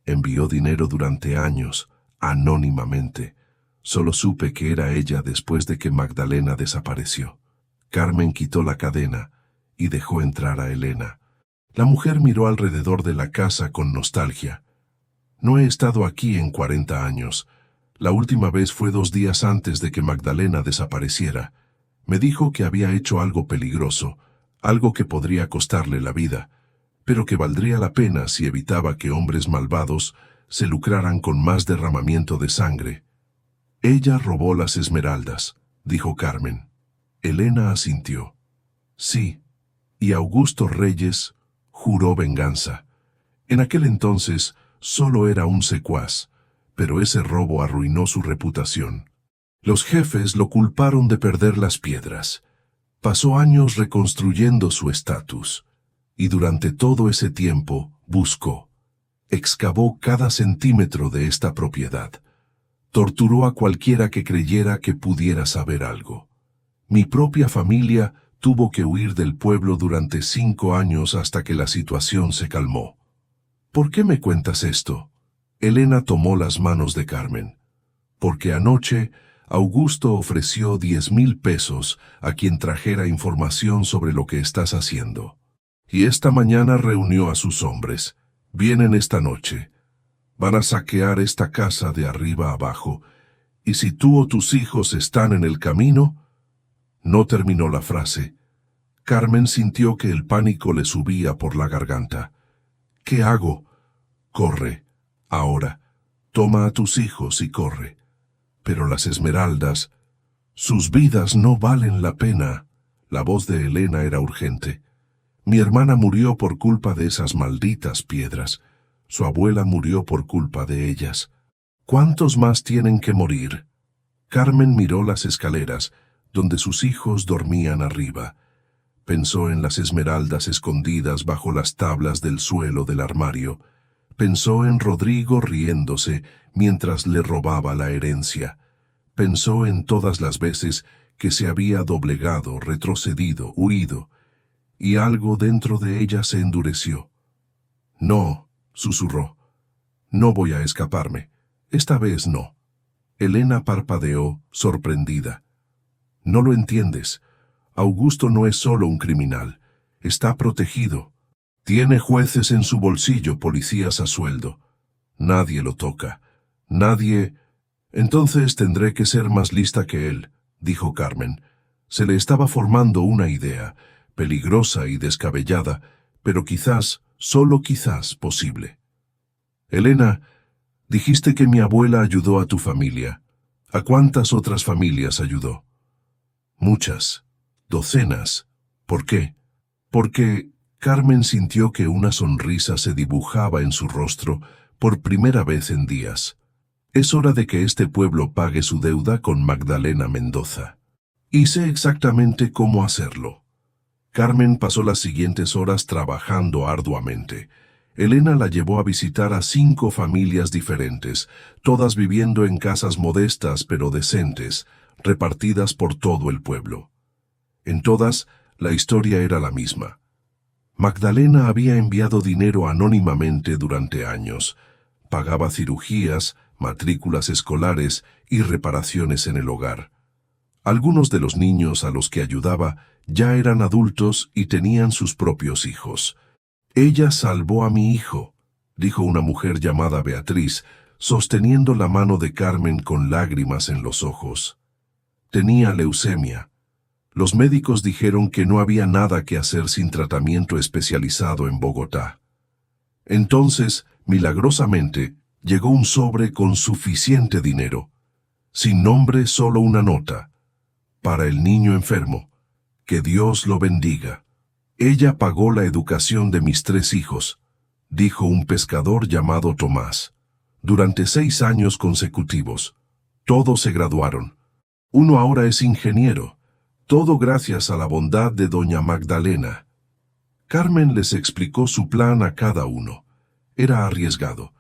Envió dinero durante años, anónimamente. Solo supe que era ella después de que Magdalena desapareció». Carmen quitó la cadena y dejó entrar a Elena. La mujer miró alrededor de la casa con nostalgia. «No he estado aquí en 40 años. La última vez fue 2 días antes de que Magdalena desapareciera. Me dijo que había hecho algo peligroso, algo que podría costarle la vida, pero que valdría la pena si evitaba que hombres malvados se lucraran con más derramamiento de sangre». «Ella robó las esmeraldas», dijo Carmen. Elena asintió. «Sí, y Augusto Reyes juró venganza. En aquel entonces solo era un secuaz, pero ese robo arruinó su reputación. Los jefes lo culparon de perder las piedras. Pasó años reconstruyendo su estatus, y durante todo ese tiempo buscó, excavó cada centímetro de esta propiedad. Torturó a cualquiera que creyera que pudiera saber algo. Mi propia familia tuvo que huir del pueblo durante 5 años hasta que la situación se calmó». «¿Por qué me cuentas esto?». Elena tomó las manos de Carmen. «Porque anoche Augusto ofreció 10,000 pesos a quien trajera información sobre lo que estás haciendo. Y esta mañana reunió a sus hombres. Vienen esta noche. Van a saquear esta casa de arriba abajo. Y si tú o tus hijos están en el camino…». No terminó la frase. Carmen sintió que el pánico le subía por la garganta. «¿Qué hago?». «Corre, ahora. Toma a tus hijos y corre». «Pero las esmeraldas, sus vidas no valen la pena». La voz de Elena era urgente. Mi hermana murió por culpa de esas malditas piedras. Su abuela murió por culpa de ellas. ¿Cuántos más tienen que morir? Carmen miró las escaleras, donde sus hijos dormían arriba. Pensó en las esmeraldas escondidas bajo las tablas del suelo del armario. Pensó en Rodrigo riéndose mientras le robaba la herencia. Pensó en todas las veces que se había doblegado, retrocedido, huido, y algo dentro de ella se endureció. No, susurró. No voy a escaparme. Esta vez no. Elena parpadeó, sorprendida. No lo entiendes. Augusto no es solo un criminal. Está protegido. Tiene jueces en su bolsillo, policías a sueldo. Nadie lo toca. Nadie... Entonces tendré que ser más lista que él, dijo Carmen. Se le estaba formando una idea, peligrosa y descabellada, pero quizás, solo quizás, posible. Elena, dijiste que mi abuela ayudó a tu familia. ¿A cuántas otras familias ayudó? Muchas. Docenas. ¿Por qué? Porque Carmen sintió que una sonrisa se dibujaba en su rostro por primera vez en días. Es hora de que este pueblo pague su deuda con Magdalena Mendoza. Y sé exactamente cómo hacerlo. Carmen pasó las siguientes horas trabajando arduamente. Elena la llevó a visitar a 5 familias diferentes, todas viviendo en casas modestas pero decentes, repartidas por todo el pueblo. En todas, la historia era la misma. Magdalena había enviado dinero anónimamente durante años. Pagaba cirugías, matrículas escolares y reparaciones en el hogar. Algunos de los niños a los que ayudaba ya eran adultos y tenían sus propios hijos. «Ella salvó a mi hijo», dijo una mujer llamada Beatriz, sosteniendo la mano de Carmen con lágrimas en los ojos. Tenía leucemia. Los médicos dijeron que no había nada que hacer sin tratamiento especializado en Bogotá. Entonces, milagrosamente, llegó un sobre con suficiente dinero. Sin nombre, solo una nota. Para el niño enfermo. Que Dios lo bendiga. Ella pagó la educación de mis 3 hijos, dijo un pescador llamado Tomás. Durante 6 años consecutivos. Todos se graduaron. Uno ahora es ingeniero. Todo gracias a la bondad de doña Magdalena. Carmen les explicó su plan a cada uno. Era arriesgado.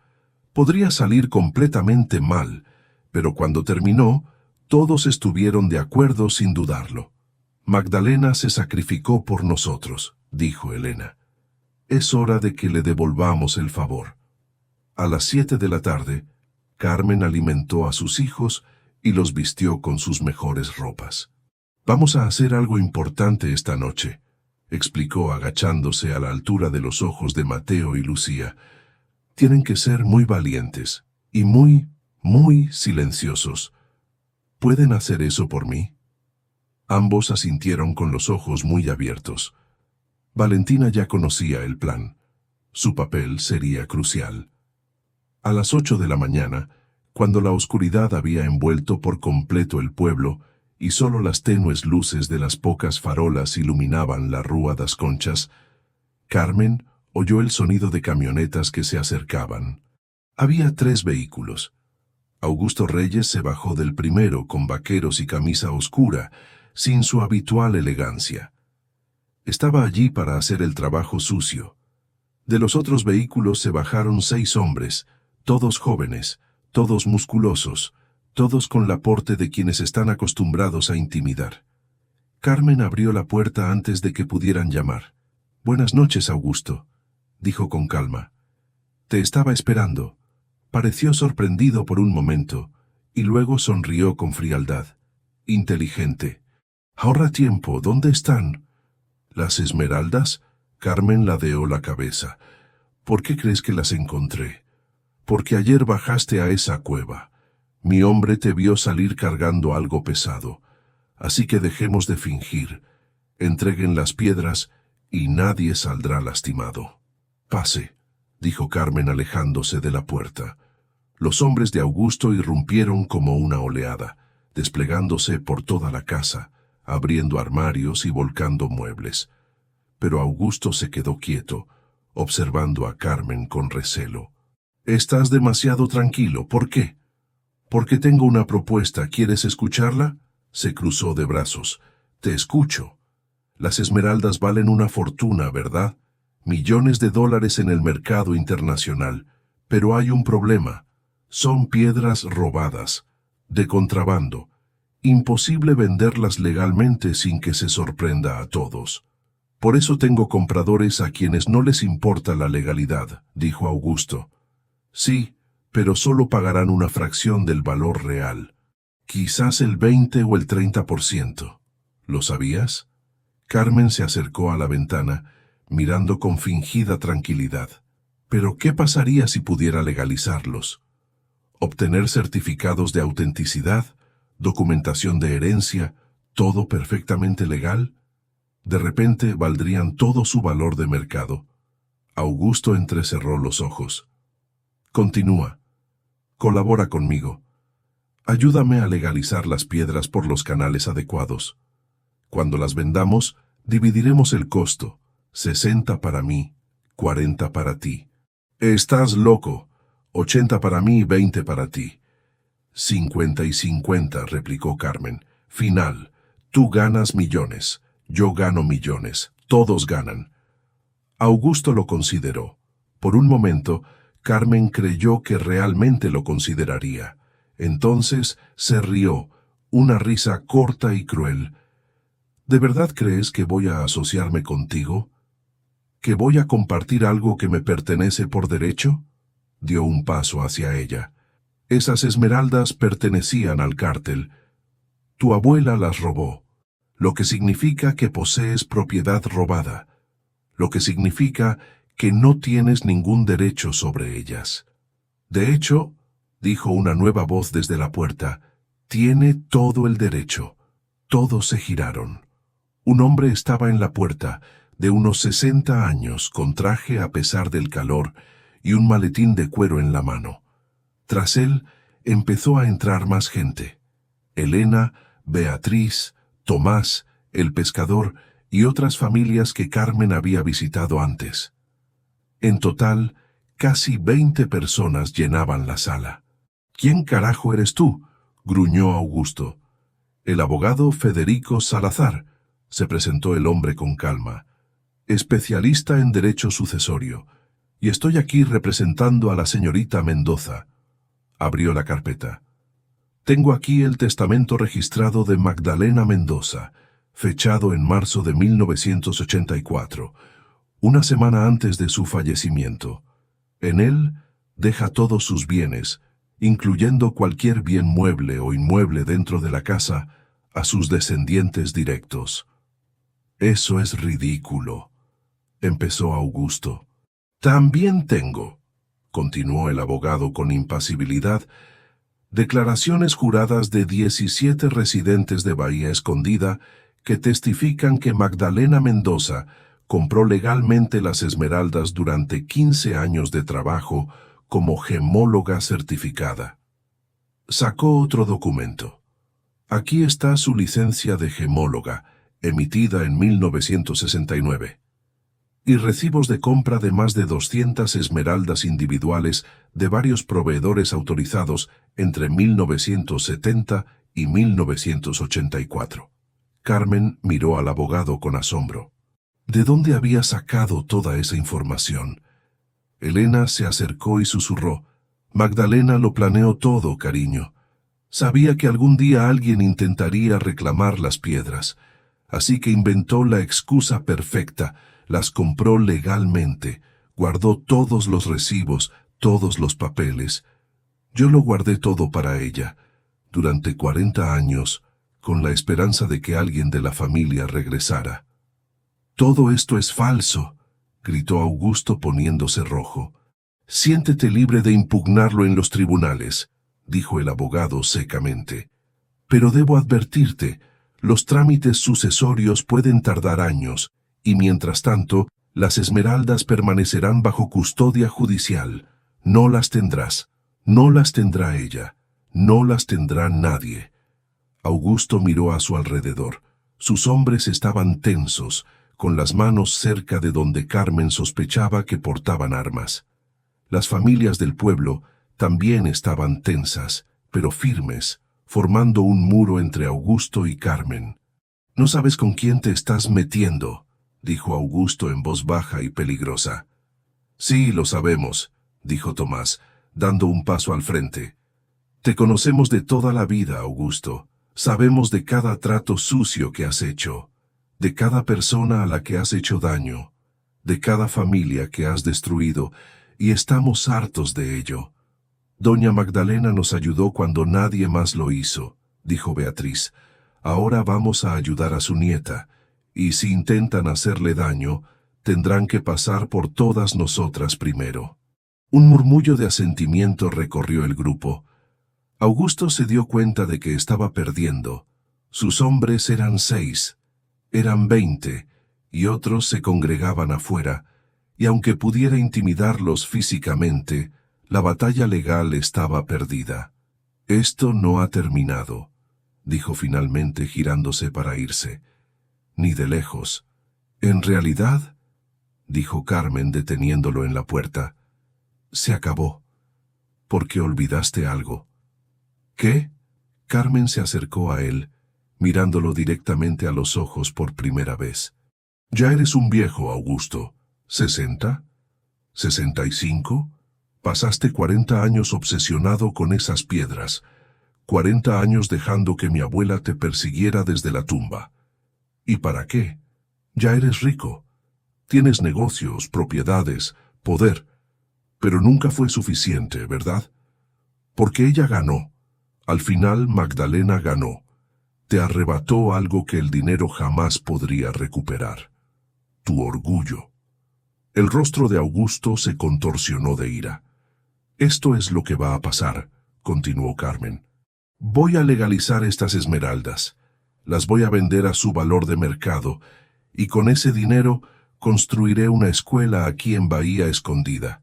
Podría salir completamente mal, pero cuando terminó, todos estuvieron de acuerdo sin dudarlo. Magdalena se sacrificó por nosotros, dijo Elena. Es hora de que le devolvamos el favor. A las 7 de la tarde, Carmen alimentó a sus hijos y los vistió con sus mejores ropas. Vamos a hacer algo importante esta noche, explicó agachándose a la altura de los ojos de Mateo y Lucía. Tienen que ser muy valientes y muy silenciosos. ¿Pueden hacer eso por mí? Ambos asintieron con los ojos muy abiertos. Valentina ya conocía el plan. Su papel sería crucial. A las 8 de la mañana, cuando la oscuridad había envuelto por completo el pueblo y solo las tenues luces de las pocas farolas iluminaban la Rúa das Conchas, Carmen oyó el sonido de camionetas que se acercaban. Había 3 vehículos. Augusto Reyes se bajó del primero con vaqueros y camisa oscura, sin su habitual elegancia. Estaba allí para hacer el trabajo sucio. De los otros vehículos se bajaron 6 hombres, todos jóvenes, todos musculosos, todos con la porte de quienes están acostumbrados a intimidar. Carmen abrió la puerta antes de que pudieran llamar. «Buenas noches, Augusto», dijo con calma. «Te estaba esperando». Pareció sorprendido por un momento, y luego sonrió con frialdad. «Inteligente. Ahorra tiempo. ¿Dónde están?» «¿Las esmeraldas?» Carmen ladeó la cabeza. «¿Por qué crees que las encontré?» «Porque ayer bajaste a esa cueva. Mi hombre te vio salir cargando algo pesado. Así que dejemos de fingir. Entreguen las piedras y nadie saldrá lastimado». «Pase», dijo Carmen alejándose de la puerta. Los hombres de Augusto irrumpieron como una oleada, desplegándose por toda la casa, abriendo armarios y volcando muebles. pero Augusto se quedó quieto, observando a Carmen con recelo. «Estás demasiado tranquilo. ¿Por qué?» «Porque tengo una propuesta. ¿Quieres escucharla?» Se cruzó de brazos. «Te escucho. Las esmeraldas valen una fortuna, ¿verdad? Millones de dólares en el mercado internacional. Pero hay un problema. Son piedras robadas, de contrabando. Imposible venderlas legalmente sin que se sorprenda a todos. Por eso tengo compradores a quienes no les importa la legalidad», dijo Augusto. «Sí, pero solo pagarán una fracción del valor real. Quizás el 20 o el 30%. ¿Lo sabías?» Carmen se acercó a la ventana, mirando con fingida tranquilidad. «¿Pero qué pasaría si pudiera legalizarlos? Obtener certificados de autenticidad, documentación de herencia, todo perfectamente legal. De repente valdrían todo su valor de mercado». Augusto entrecerró los ojos. «Continúa. Colabora conmigo. Ayúdame a legalizar las piedras por los canales adecuados. Cuando las vendamos, dividiremos el costo. 60 para mí, 40 para ti». «Estás loco. 80 para mí y 20 para ti». 50 y 50, replicó Carmen. «Final. Tú ganas millones. Yo gano millones. Todos ganan». Augusto lo consideró. Por un momento, Carmen creyó que realmente lo consideraría. Entonces se rió, una risa corta y cruel. «¿De verdad crees que voy a asociarme contigo? ¿Que voy a compartir algo que me pertenece por derecho?» Dio un paso hacia ella. «Esas esmeraldas pertenecían al cártel. Tu abuela las robó, lo que significa que posees propiedad robada, lo que significa que no tienes ningún derecho sobre ellas. De hecho», dijo una nueva voz desde la puerta, «tiene todo el derecho». Todos se giraron. Un hombre estaba en la puerta, de unos 60 años, con traje a pesar del calor y un maletín de cuero en la mano. Tras él, empezó a entrar más gente. Elena, Beatriz, Tomás, el pescador y otras familias que Carmen había visitado antes. En total, casi 20 personas llenaban la sala. «¿Quién carajo eres tú?», gruñó Augusto. «El abogado Federico Salazar», se presentó el hombre con calma. «Especialista en derecho sucesorio, y estoy aquí representando a la señorita Mendoza». Abrió la carpeta. «Tengo aquí el testamento registrado de Magdalena Mendoza, fechado en marzo de 1984, una semana antes de su fallecimiento. En él deja todos sus bienes, incluyendo cualquier bien mueble o inmueble dentro de la casa, a sus descendientes directos». «Eso es ridículo», empezó Augusto. «También tengo», continuó el abogado con impasibilidad, «declaraciones juradas de 17 residentes de Bahía Escondida que testifican que Magdalena Mendoza compró legalmente las esmeraldas durante 15 años de trabajo como gemóloga certificada». Sacó otro documento. «Aquí está su licencia de gemóloga, emitida en 1969. Y recibos de compra de más de 200 esmeraldas individuales de varios proveedores autorizados entre 1970 y 1984. Carmen miró al abogado con asombro. ¿De dónde había sacado toda esa información? Elena se acercó y susurró. «Magdalena lo planeó todo, cariño. Sabía que algún día alguien intentaría reclamar las piedras, así que inventó la excusa perfecta, las compró legalmente, guardó todos los recibos, todos los papeles. Yo lo guardé todo para ella, durante 40 años, con la esperanza de que alguien de la familia regresara». «Todo esto es falso», gritó Augusto poniéndose rojo. «Siéntete libre de impugnarlo en los tribunales», dijo el abogado secamente. «Pero debo advertirte, los trámites sucesorios pueden tardar años, y mientras tanto, las esmeraldas permanecerán bajo custodia judicial. No las tendrás, no las tendrá ella, no las tendrá nadie». Augusto miró a su alrededor. Sus hombres estaban tensos, con las manos cerca de donde Carmen sospechaba que portaban armas. Las familias del pueblo también estaban tensas, pero firmes, formando un muro entre Augusto y Carmen. «No sabes con quién te estás metiendo», dijo Augusto en voz baja y peligrosa. «Sí, lo sabemos», dijo Tomás, dando un paso al frente. «Te conocemos de toda la vida, Augusto. Sabemos de cada trato sucio que has hecho, de cada persona a la que has hecho daño, de cada familia que has destruido, y estamos hartos de ello. Doña Magdalena nos ayudó cuando nadie más lo hizo», dijo Beatriz. «Ahora vamos a ayudar a su nieta, y si intentan hacerle daño, tendrán que pasar por todas nosotras primero». Un murmullo de asentimiento recorrió el grupo. Augusto se dio cuenta de que estaba perdiendo. Sus hombres eran 6, eran 20, y otros se congregaban afuera, y aunque pudiera intimidarlos físicamente, la batalla legal estaba perdida. «Esto no ha terminado», dijo finalmente girándose para irse. «Ni de lejos». «En realidad», dijo Carmen deteniéndolo en la puerta, «se acabó. Porque olvidaste algo». «¿Qué?». Carmen se acercó a él, mirándolo directamente a los ojos por primera vez. «Ya eres un viejo, Augusto. ¿60? ¿65? Pasaste 40 años obsesionado con esas piedras, 40 años dejando que mi abuela te persiguiera desde la tumba. ¿Y para qué? Ya eres rico. Tienes negocios, propiedades, poder. Pero nunca fue suficiente, ¿verdad? Porque ella ganó. Al final Magdalena ganó. Te arrebató algo que el dinero jamás podría recuperar. Tu orgullo». El rostro de Augusto se contorsionó de ira. «Esto es lo que va a pasar», continuó Carmen. «Voy a legalizar estas esmeraldas. Las voy a vender a su valor de mercado, y con ese dinero construiré una escuela aquí en Bahía Escondida.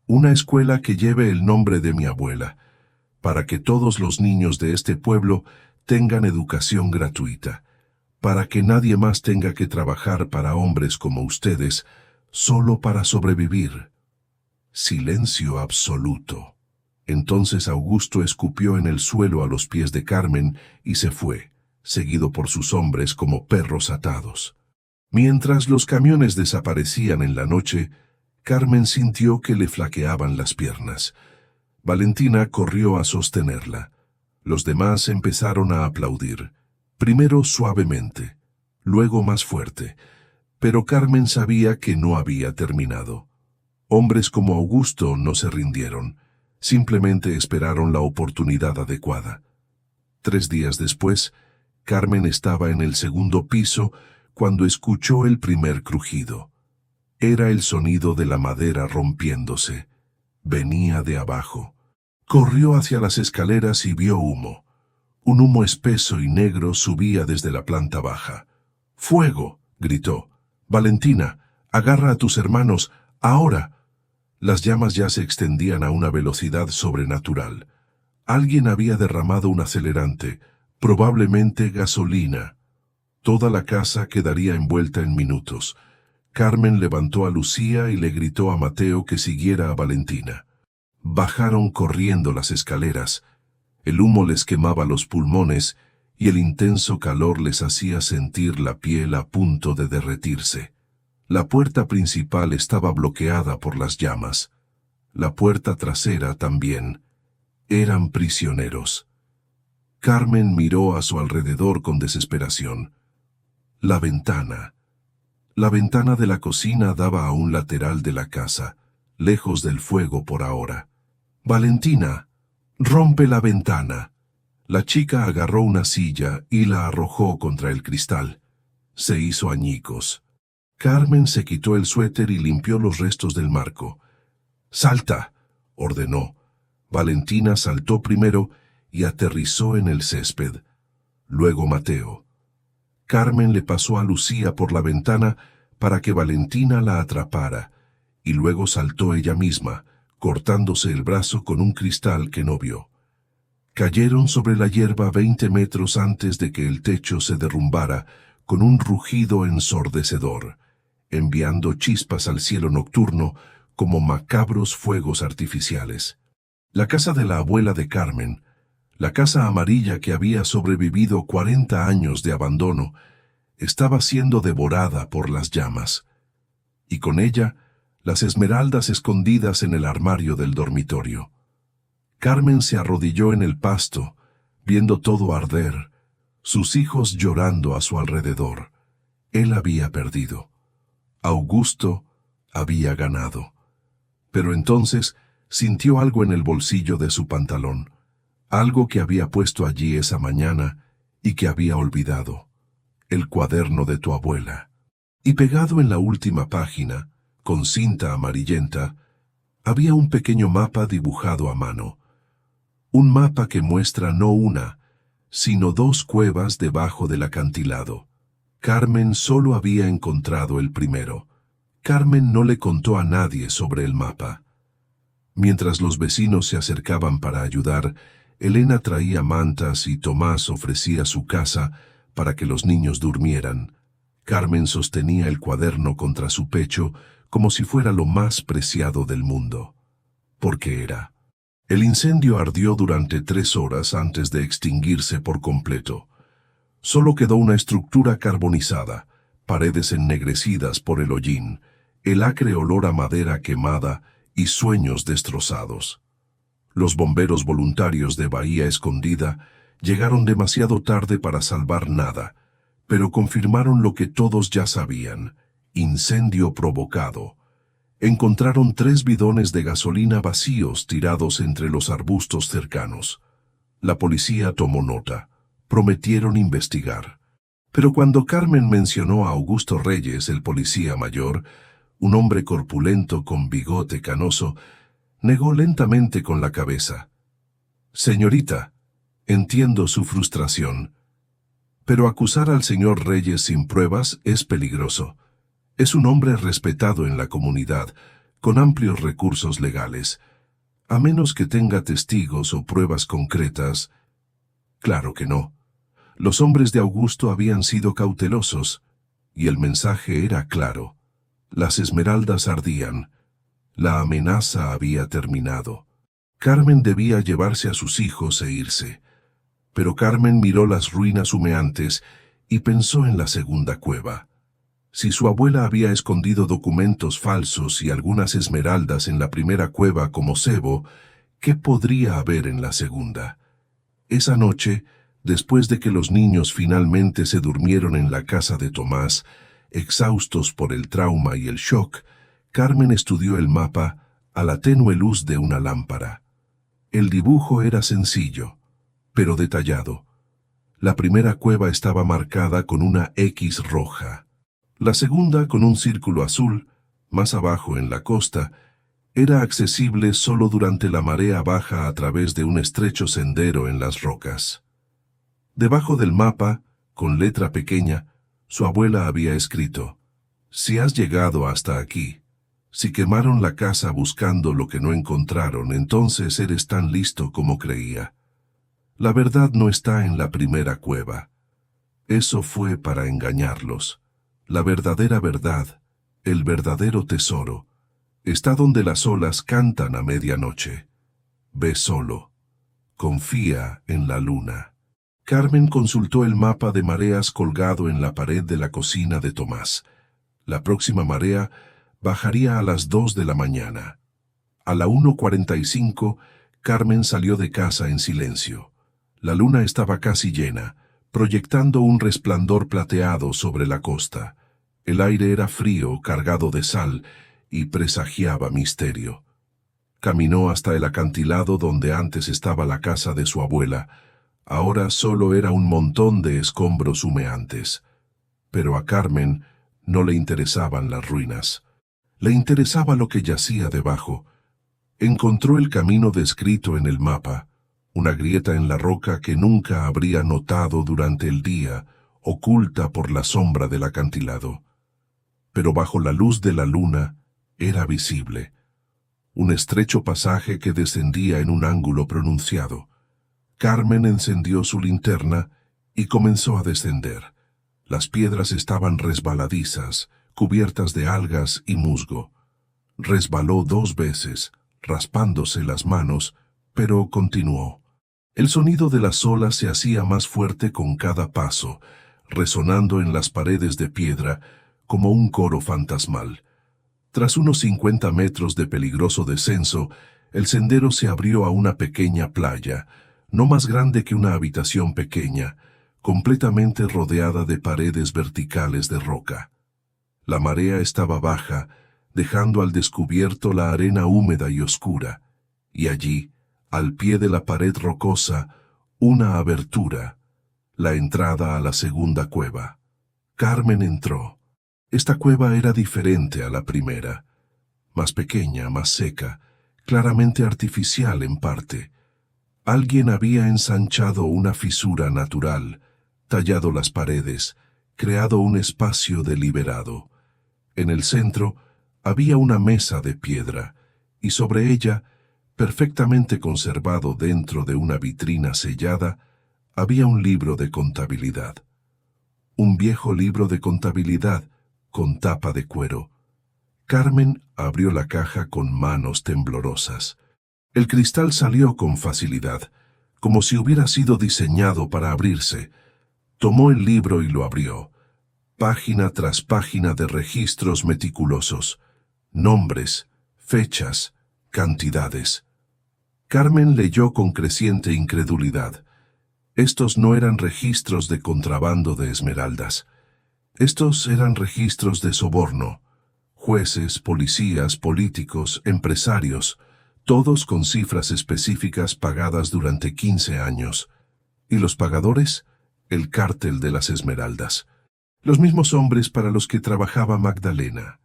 Una escuela que lleve el nombre de mi abuela, para que todos los niños de este pueblo tengan educación gratuita, para que nadie más tenga que trabajar para hombres como ustedes, solo para sobrevivir». Silencio absoluto. Entonces Augusto escupió en el suelo a los pies de Carmen y se fue, seguido por sus hombres como perros atados. Mientras los camiones desaparecían en la noche, Carmen sintió que le flaqueaban las piernas. Valentina corrió a sostenerla. Los demás empezaron a aplaudir, primero suavemente, luego más fuerte, pero Carmen sabía que no había terminado. Hombres como Augusto no se rindieron, simplemente esperaron la oportunidad adecuada. 3 días después, Carmen estaba en el segundo piso cuando escuchó el primer crujido. Era el sonido de la madera rompiéndose. Venía de abajo. Corrió hacia las escaleras y vio humo. Un humo espeso y negro subía desde la planta baja. «¡Fuego!», gritó. «Valentina, agarra a tus hermanos, ahora». Las llamas ya se extendían a una velocidad sobrenatural. Alguien había derramado un acelerante, probablemente gasolina. Toda la casa quedaría envuelta en minutos. Carmen levantó a Lucía y le gritó a Mateo que siguiera a Valentina. Bajaron corriendo las escaleras. El humo les quemaba los pulmones y el intenso calor les hacía sentir la piel a punto de derretirse. La puerta principal estaba bloqueada por las llamas. La puerta trasera también. Eran prisioneros. Carmen miró a su alrededor con desesperación. La ventana. La ventana de la cocina daba a un lateral de la casa, lejos del fuego por ahora. «Valentina, rompe la ventana». La chica agarró una silla y la arrojó contra el cristal. Se hizo añicos. Carmen se quitó el suéter y limpió los restos del marco. «¡Salta!», ordenó. Valentina saltó primero y aterrizó en el césped. Luego Mateo. Carmen le pasó a Lucía por la ventana para que Valentina la atrapara, y luego saltó ella misma, cortándose el brazo con un cristal que no vio. Cayeron sobre la hierba 20 metros antes de que el techo se derrumbara, con un rugido ensordecedor, enviando chispas al cielo nocturno como macabros fuegos artificiales. La casa de la abuela de Carmen, la casa amarilla que había sobrevivido 40 años de abandono, estaba siendo devorada por las llamas, y con ella las esmeraldas escondidas en el armario del dormitorio. Carmen se arrodilló en el pasto, viendo todo arder, sus hijos llorando a su alrededor. Él había perdido. Augusto había ganado. Pero entonces sintió algo en el bolsillo de su pantalón, algo que había puesto allí esa mañana y que había olvidado. El cuaderno de tu abuela. Y pegado en la última página, con cinta amarillenta, había un pequeño mapa dibujado a mano. Un mapa que muestra no una, sino dos cuevas debajo del acantilado. Carmen solo había encontrado el primero. Carmen no le contó a nadie sobre el mapa. Mientras los vecinos se acercaban para ayudar, Elena traía mantas y Tomás ofrecía su casa para que los niños durmieran. Carmen sostenía el cuaderno contra su pecho como si fuera lo más preciado del mundo. Porque era. El incendio ardió durante 3 horas antes de extinguirse por completo. Solo quedó una estructura carbonizada, paredes ennegrecidas por el hollín, el acre olor a madera quemada y sueños destrozados. Los bomberos voluntarios de Bahía Escondida llegaron demasiado tarde para salvar nada, pero confirmaron lo que todos ya sabían: incendio provocado. Encontraron 3 bidones de gasolina vacíos tirados entre los arbustos cercanos. La policía tomó nota. Prometieron investigar. Pero cuando Carmen mencionó a Augusto Reyes, el policía mayor, un hombre corpulento con bigote canoso, negó lentamente con la cabeza. Señorita, entiendo su frustración, pero acusar al señor Reyes sin pruebas es peligroso. Es un hombre respetado en la comunidad, con amplios recursos legales. A menos que tenga testigos o pruebas concretas. Claro que no. Los hombres de Augusto habían sido cautelosos, y el mensaje era claro. Las esmeraldas ardían. La amenaza había terminado. Carmen debía llevarse a sus hijos e irse. Pero Carmen miró las ruinas humeantes y pensó en la segunda cueva. Si su abuela había escondido documentos falsos y algunas esmeraldas en la primera cueva como cebo, ¿qué podría haber en la segunda? Esa noche, después de que los niños finalmente se durmieron en la casa de Tomás, exhaustos por el trauma y el shock, Carmen estudió el mapa a la tenue luz de una lámpara. El dibujo era sencillo, pero detallado. La primera cueva estaba marcada con una X roja. La segunda, con un círculo azul, más abajo en la costa, era accesible solo durante la marea baja a través de un estrecho sendero en las rocas. Debajo del mapa, con letra pequeña, su abuela había escrito: «Si has llegado hasta aquí, si quemaron la casa buscando lo que no encontraron, entonces eres tan listo como creía. La verdad no está en la primera cueva. Eso fue para engañarlos. La verdadera verdad, el verdadero tesoro, está donde las olas cantan a medianoche. Ve solo. Confía en la luna». Carmen consultó el mapa de mareas colgado en la pared de la cocina de Tomás. La próxima marea bajaría a las 2 de la mañana. A la 1:45, Carmen salió de casa en silencio. La luna estaba casi llena, proyectando un resplandor plateado sobre la costa. El aire era frío, cargado de sal, y presagiaba misterio. Caminó hasta el acantilado donde antes estaba la casa de su abuela. Ahora solo era un montón de escombros humeantes. Pero a Carmen no le interesaban las ruinas. Le interesaba lo que yacía debajo. Encontró el camino descrito en el mapa, una grieta en la roca que nunca habría notado durante el día, oculta por la sombra del acantilado. Pero bajo la luz de la luna era visible un estrecho pasaje que descendía en un ángulo pronunciado. Carmen encendió su linterna y comenzó a descender. Las piedras estaban resbaladizas, cubiertas de algas y musgo. Resbaló 2 veces, raspándose las manos, pero continuó. El sonido de las olas se hacía más fuerte con cada paso, resonando en las paredes de piedra como un coro fantasmal. Tras unos 50 metros de peligroso descenso, el sendero se abrió a una pequeña playa, no más grande que una habitación pequeña, completamente rodeada de paredes verticales de roca. La marea estaba baja, dejando al descubierto la arena húmeda y oscura, y allí, al pie de la pared rocosa, una abertura, la entrada a la segunda cueva. Carmen entró. Esta cueva era diferente a la primera, más pequeña, más seca, claramente artificial en parte. Alguien había ensanchado una fisura natural, tallado las paredes, creado un espacio deliberado. En el centro había una mesa de piedra, y sobre ella, perfectamente conservado dentro de una vitrina sellada, había un libro de contabilidad. Un viejo libro de contabilidad, con tapa de cuero. Carmen abrió la caja con manos temblorosas. El cristal salió con facilidad, como si hubiera sido diseñado para abrirse. Tomó el libro y lo abrió. Página tras página de registros meticulosos. Nombres, fechas, cantidades. Carmen leyó con creciente incredulidad. Estos no eran registros de contrabando de esmeraldas. Estos eran registros de soborno. Jueces, policías, políticos, empresarios, todos con cifras específicas pagadas durante 15 años. ¿Y los pagadores? El cártel de las esmeraldas. Los mismos hombres para los que trabajaba Magdalena.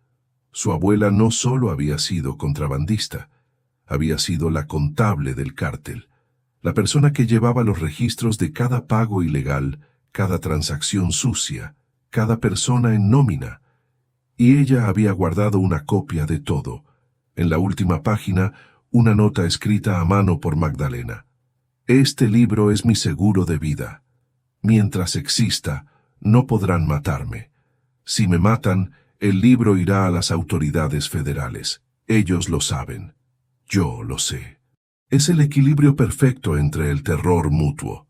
Su abuela no solo había sido contrabandista, había sido la contable del cártel, la persona que llevaba los registros de cada pago ilegal, cada transacción sucia, cada persona en nómina. Y ella había guardado una copia de todo. En la última página, una nota escrita a mano por Magdalena. Este libro es mi seguro de vida. Mientras exista, no podrán matarme. Si me matan, el libro irá a las autoridades federales. Ellos lo saben. Yo lo sé. Es el equilibrio perfecto entre el terror mutuo.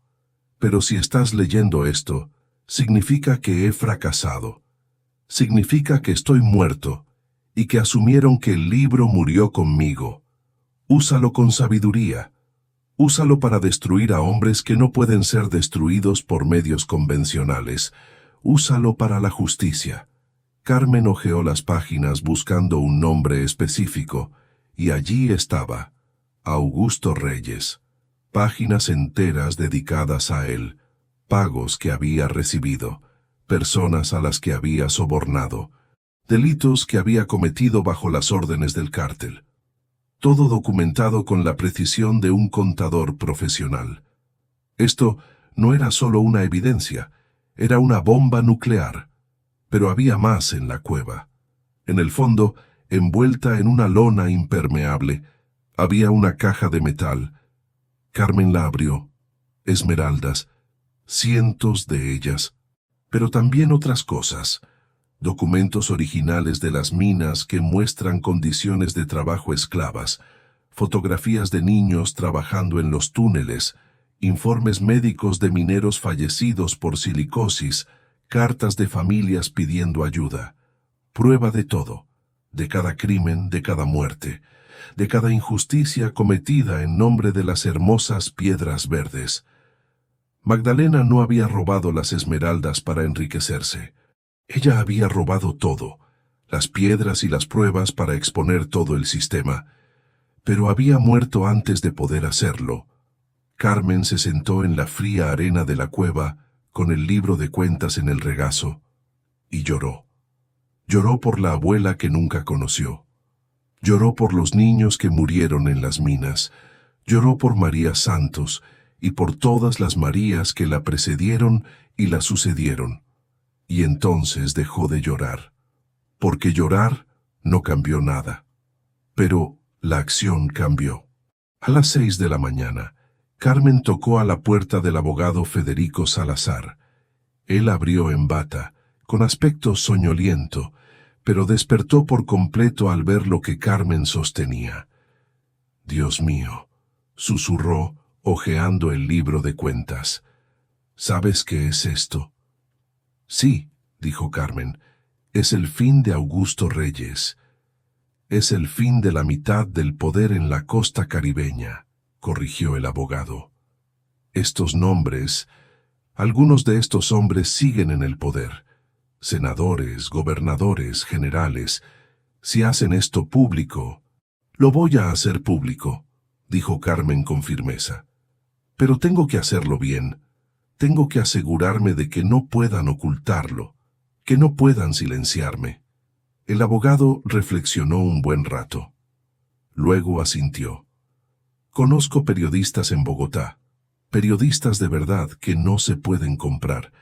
Pero si estás leyendo esto, significa que he fracasado. Significa que estoy muerto y que asumieron que el libro murió conmigo. Úsalo con sabiduría. Úsalo para destruir a hombres que no pueden ser destruidos por medios convencionales. Úsalo para la justicia. Carmen hojeó las páginas buscando un nombre específico, y allí estaba, Augusto Reyes. Páginas enteras dedicadas a él, pagos que había recibido, personas a las que había sobornado, delitos que había cometido bajo las órdenes del cártel. Todo documentado con la precisión de un contador profesional. Esto no era solo una evidencia, era una bomba nuclear. Pero había más en la cueva. En el fondo, envuelta en una lona impermeable, había una caja de metal. Carmen la abrió. Esmeraldas, cientos de ellas, pero también otras cosas. Documentos originales de las minas que muestran condiciones de trabajo esclavas, fotografías de niños trabajando en los túneles, informes médicos de mineros fallecidos por silicosis, cartas de familias pidiendo ayuda, prueba de todo, de cada crimen, de cada muerte, de cada injusticia cometida en nombre de las hermosas piedras verdes. Magdalena no había robado las esmeraldas para enriquecerse. Ella había robado todo, las piedras y las pruebas para exponer todo el sistema, pero había muerto antes de poder hacerlo. Carmen se sentó en la fría arena de la cueva, con el libro de cuentas en el regazo, y lloró. Lloró por la abuela que nunca conoció. Lloró por los niños que murieron en las minas. Lloró por María Santos y por todas las Marías que la precedieron y la sucedieron. Y entonces dejó de llorar, porque llorar no cambió nada. Pero la acción cambió. A las 6 de la mañana, Carmen tocó a la puerta del abogado Federico Salazar. Él abrió en bata, con aspecto soñoliento, pero despertó por completo al ver lo que Carmen sostenía. «Dios mío», susurró, hojeando el libro de cuentas. «¿Sabes qué es esto?» «Sí», dijo Carmen, «es el fin de Augusto Reyes. Es el fin de la mitad del poder en la costa caribeña», corrigió el abogado. «Estos nombres, algunos de estos hombres siguen en el poder. Senadores, gobernadores, generales. Si hacen esto público...» «Lo voy a hacer público», dijo Carmen con firmeza. «Pero tengo que hacerlo bien. Tengo que asegurarme de que no puedan ocultarlo, que no puedan silenciarme». El abogado reflexionó un buen rato. Luego asintió. «Conozco periodistas en Bogotá, periodistas de verdad que no se pueden comprar,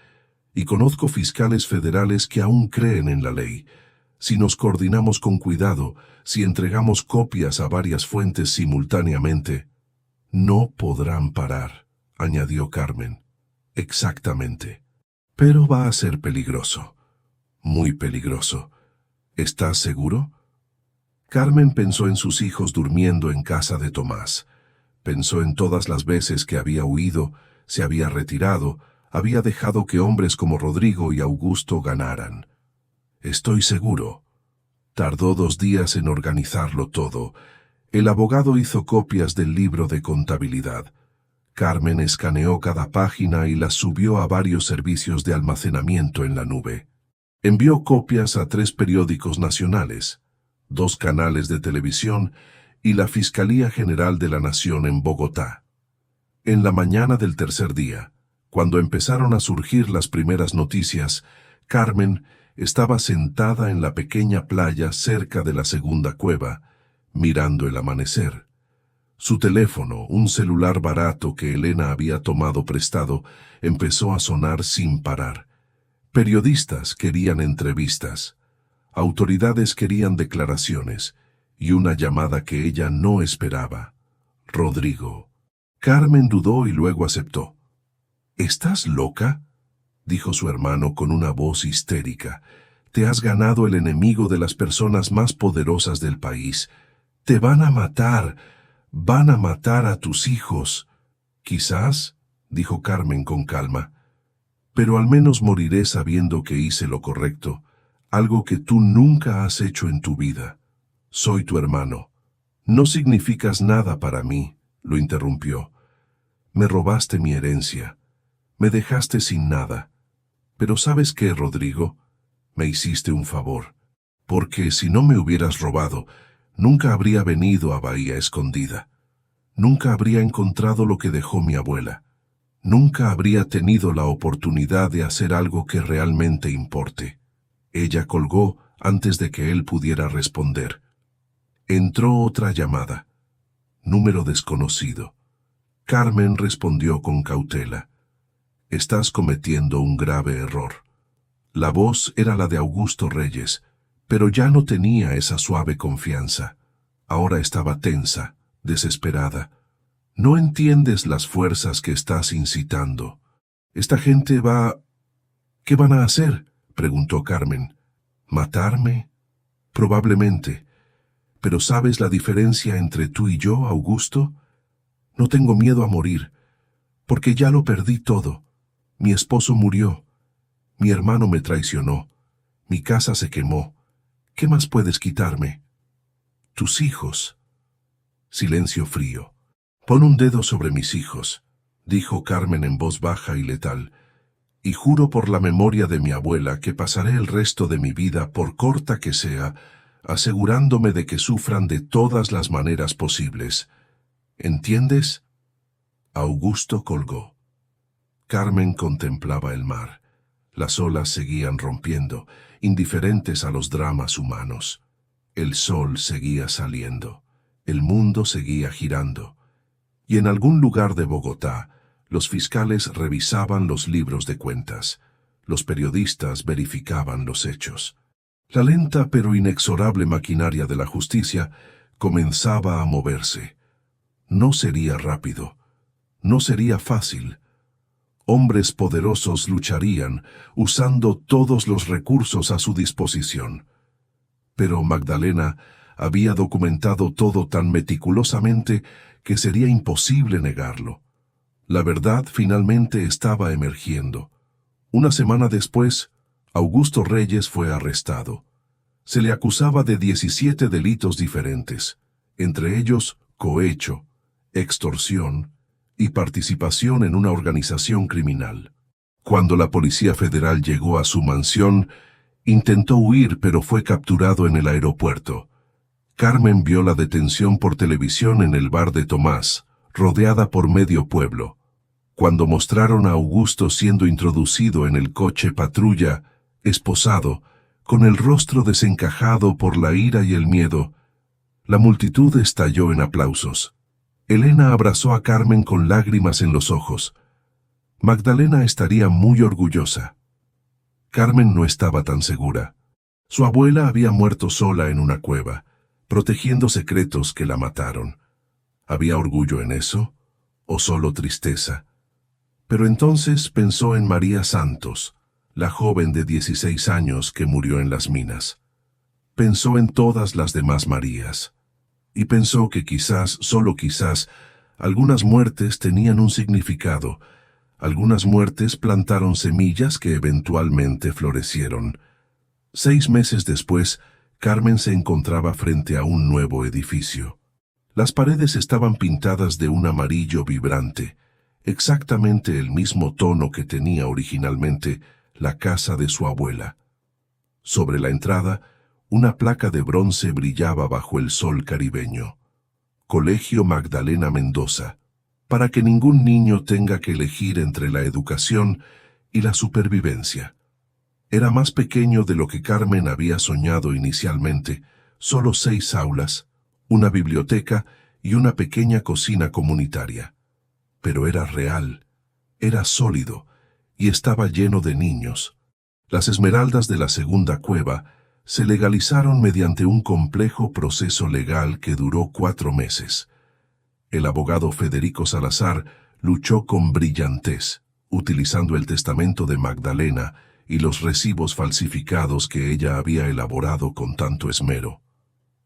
y conozco fiscales federales que aún creen en la ley. Si nos coordinamos con cuidado, si entregamos copias a varias fuentes simultáneamente, no podrán parar», añadió Carmen. «Exactamente. Pero va a ser peligroso. Muy peligroso. ¿Estás seguro?» Carmen pensó en sus hijos durmiendo en casa de Tomás. Pensó en todas las veces que había huido, se había retirado, había dejado que hombres como Rodrigo y Augusto ganaran. «Estoy seguro». Tardó 2 días en organizarlo todo. El abogado hizo copias del libro de contabilidad. Carmen escaneó cada página y las subió a varios servicios de almacenamiento en la nube. Envió copias a 3 periódicos nacionales, 2 canales de televisión y la Fiscalía General de la Nación en Bogotá. En la mañana del tercer día, cuando empezaron a surgir las primeras noticias, Carmen estaba sentada en la pequeña playa cerca de la segunda cueva, mirando el amanecer. Su teléfono, un celular barato que Elena había tomado prestado, empezó a sonar sin parar. Periodistas querían entrevistas, autoridades querían declaraciones, y una llamada que ella no esperaba. Rodrigo. Carmen dudó y luego aceptó. «¿Estás loca?», dijo su hermano con una voz histérica. «Te has ganado el enemigo de las personas más poderosas del país. Te van a matar a tus hijos». «Quizás», dijo Carmen con calma, «pero al menos moriré sabiendo que hice lo correcto, algo que tú nunca has hecho en tu vida. Soy tu hermano». «No significas nada para mí», lo interrumpió. «Me robaste mi herencia. Me dejaste sin nada. Pero ¿sabes qué, Rodrigo? Me hiciste un favor. Porque si no me hubieras robado, nunca habría venido a Bahía Escondida. Nunca habría encontrado lo que dejó mi abuela. Nunca habría tenido la oportunidad de hacer algo que realmente importe». Ella colgó antes de que él pudiera responder. Entró otra llamada. Número desconocido. Carmen respondió con cautela. «Estás cometiendo un grave error». La voz era la de Augusto Reyes, pero ya no tenía esa suave confianza. Ahora estaba tensa, desesperada. «No entiendes las fuerzas que estás incitando. Esta gente va... ¿Qué van a hacer?», preguntó Carmen. «¿Matarme? Probablemente. Pero ¿sabes la diferencia entre tú y yo, Augusto? No tengo miedo a morir, porque ya lo perdí todo. Mi esposo murió. Mi hermano me traicionó. Mi casa se quemó. ¿Qué más puedes quitarme? Tus hijos». Silencio frío. «Pon un dedo sobre mis hijos», dijo Carmen en voz baja y letal, «y juro por la memoria de mi abuela que pasaré el resto de mi vida, por corta que sea, asegurándome de que sufran de todas las maneras posibles. ¿Entiendes?» Augusto colgó. Carmen contemplaba el mar. Las olas seguían rompiendo, indiferentes a los dramas humanos. El sol seguía saliendo. El mundo seguía girando. Y en algún lugar de Bogotá, los fiscales revisaban los libros de cuentas. Los periodistas verificaban los hechos. La lenta pero inexorable maquinaria de la justicia comenzaba a moverse. No sería rápido. No sería fácil. Hombres poderosos lucharían, usando todos los recursos a su disposición. Pero Magdalena había documentado todo tan meticulosamente que sería imposible negarlo. La verdad finalmente estaba emergiendo. Una semana después, Augusto Reyes fue arrestado. Se le acusaba de 17 delitos diferentes, entre ellos cohecho, extorsión y participación en una organización criminal. Cuando la Policía Federal llegó a su mansión, intentó huir pero fue capturado en el aeropuerto. Carmen vio la detención por televisión en el bar de Tomás, rodeada por medio pueblo. Cuando mostraron a Augusto siendo introducido en el coche patrulla, esposado, con el rostro desencajado por la ira y el miedo, la multitud estalló en aplausos. Elena abrazó a Carmen con lágrimas en los ojos. Magdalena estaría muy orgullosa. Carmen no estaba tan segura. Su abuela había muerto sola en una cueva, protegiendo secretos que la mataron. ¿Había orgullo en eso? ¿O solo tristeza? Pero entonces pensó en María Santos, la joven de 16 años que murió en las minas. Pensó en todas las demás Marías. Y pensó que quizás, solo quizás, algunas muertes tenían un significado. Algunas muertes plantaron semillas que eventualmente florecieron. 6 meses después, Carmen se encontraba frente a un nuevo edificio. Las paredes estaban pintadas de un amarillo vibrante, exactamente el mismo tono que tenía originalmente la casa de su abuela. Sobre la entrada, una placa de bronce brillaba bajo el sol caribeño. Colegio Magdalena Mendoza, para que ningún niño tenga que elegir entre la educación y la supervivencia. Era más pequeño de lo que Carmen había soñado inicialmente, solo 6 aulas, una biblioteca y una pequeña cocina comunitaria. Pero era real, era sólido y estaba lleno de niños. Las esmeraldas de la segunda cueva se legalizaron mediante un complejo proceso legal que duró 4 meses. El abogado Federico Salazar luchó con brillantez, utilizando el testamento de Magdalena y los recibos falsificados que ella había elaborado con tanto esmero.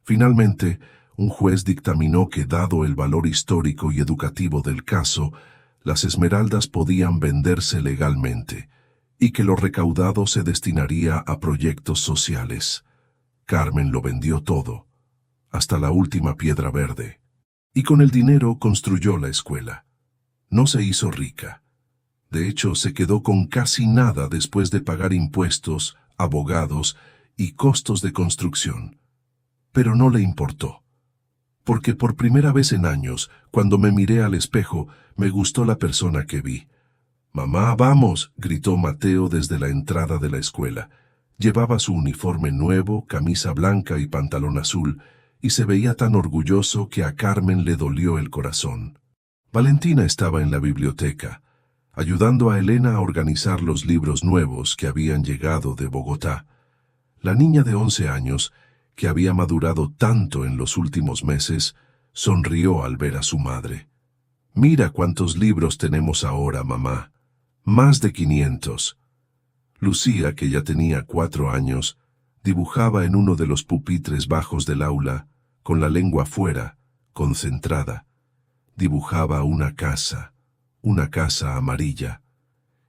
Finalmente, un juez dictaminó que, dado el valor histórico y educativo del caso, las esmeraldas podían venderse legalmente, y que lo recaudado se destinaría a proyectos sociales. Carmen lo vendió todo, hasta la última piedra verde, y con el dinero construyó la escuela. No se hizo rica. De hecho, se quedó con casi nada después de pagar impuestos, abogados y costos de construcción. Pero no le importó. Porque por primera vez en años, cuando me miré al espejo, me gustó la persona que vi. «Mamá, vamos», gritó Mateo desde la entrada de la escuela. Llevaba su uniforme nuevo, camisa blanca y pantalón azul, y se veía tan orgulloso que a Carmen le dolió el corazón. Valentina estaba en la biblioteca, ayudando a Elena a organizar los libros nuevos que habían llegado de Bogotá. La niña de 11 años, que había madurado tanto en los últimos meses, sonrió al ver a su madre. «Mira cuántos libros tenemos ahora, mamá. Más de 500. Lucía, que ya tenía 4 años, dibujaba en uno de los pupitres bajos del aula, con la lengua fuera, concentrada. Dibujaba una casa amarilla.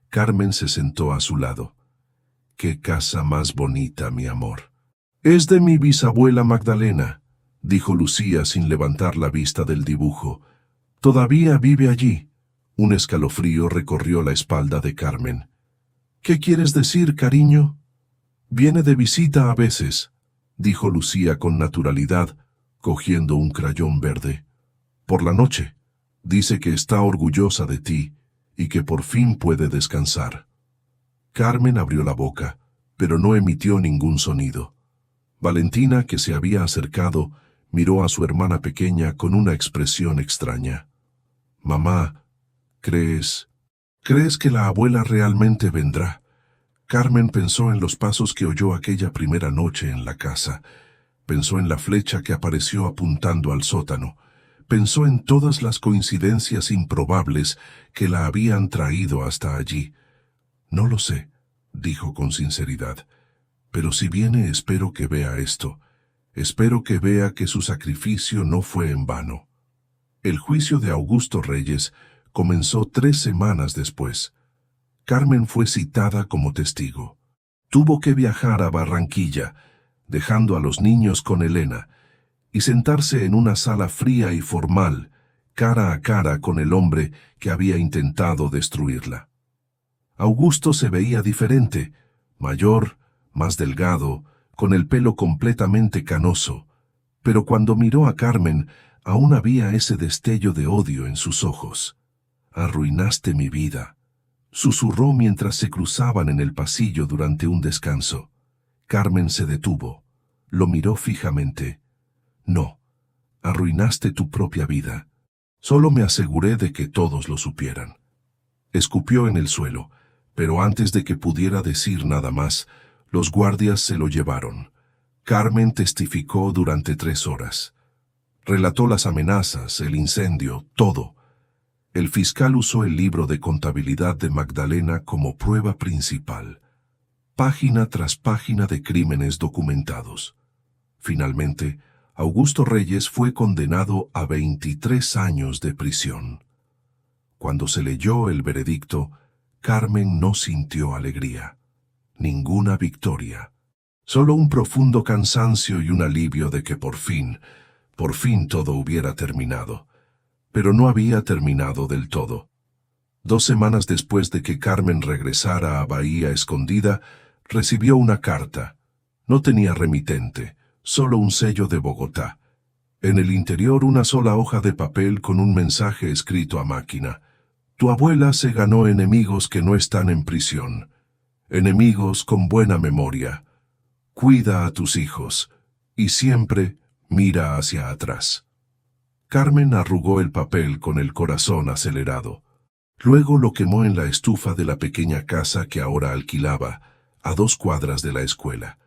Carmen se sentó a su lado. «Qué casa más bonita, mi amor». «Es de mi bisabuela Magdalena», dijo Lucía sin levantar la vista del dibujo. «Todavía vive allí». Un escalofrío recorrió la espalda de Carmen. «¿Qué quieres decir, cariño?» «Viene de visita a veces», dijo Lucía con naturalidad, cogiendo un crayón verde. «Por la noche. Dice que está orgullosa de ti y que por fin puede descansar». Carmen abrió la boca, pero no emitió ningún sonido. Valentina, que se había acercado, miró a su hermana pequeña con una expresión extraña. «Mamá, ¿crees que la abuela realmente vendrá?» Carmen pensó en los pasos que oyó aquella primera noche en la casa. Pensó en la flecha que apareció apuntando al sótano. Pensó en todas las coincidencias improbables que la habían traído hasta allí. «No lo sé», dijo con sinceridad, «pero si viene espero que vea esto. Espero que vea que su sacrificio no fue en vano». El juicio de Augusto Reyes comenzó 3 semanas después. Carmen fue citada como testigo. Tuvo que viajar a Barranquilla, dejando a los niños con Elena, y sentarse en una sala fría y formal, cara a cara con el hombre que había intentado destruirla. Augusto se veía diferente, mayor, más delgado, con el pelo completamente canoso, pero cuando miró a Carmen, aún había ese destello de odio en sus ojos. «Arruinaste mi vida», susurró mientras se cruzaban en el pasillo durante un descanso. Carmen se detuvo, lo miró fijamente. «No, arruinaste tu propia vida. Solo me aseguré de que todos lo supieran». Escupió en el suelo, pero antes de que pudiera decir nada más, los guardias se lo llevaron. Carmen testificó durante 3 horas. Relató las amenazas, el incendio, todo. El fiscal usó el libro de contabilidad de Magdalena como prueba principal. Página tras página de crímenes documentados. Finalmente, Augusto Reyes fue condenado a 23 años de prisión. Cuando se leyó el veredicto, Carmen no sintió alegría. Ninguna victoria. Solo un profundo cansancio y un alivio de que por fin todo hubiera terminado. Pero no había terminado del todo. 2 semanas después de que Carmen regresara a Bahía Escondida, recibió una carta. No tenía remitente, solo un sello de Bogotá. En el interior una sola hoja de papel con un mensaje escrito a máquina. «Tu abuela se ganó enemigos que no están en prisión. Enemigos con buena memoria. Cuida a tus hijos y siempre mira hacia atrás». Carmen arrugó el papel con el corazón acelerado. Luego lo quemó en la estufa de la pequeña casa que ahora alquilaba, a 2 cuadras de la escuela.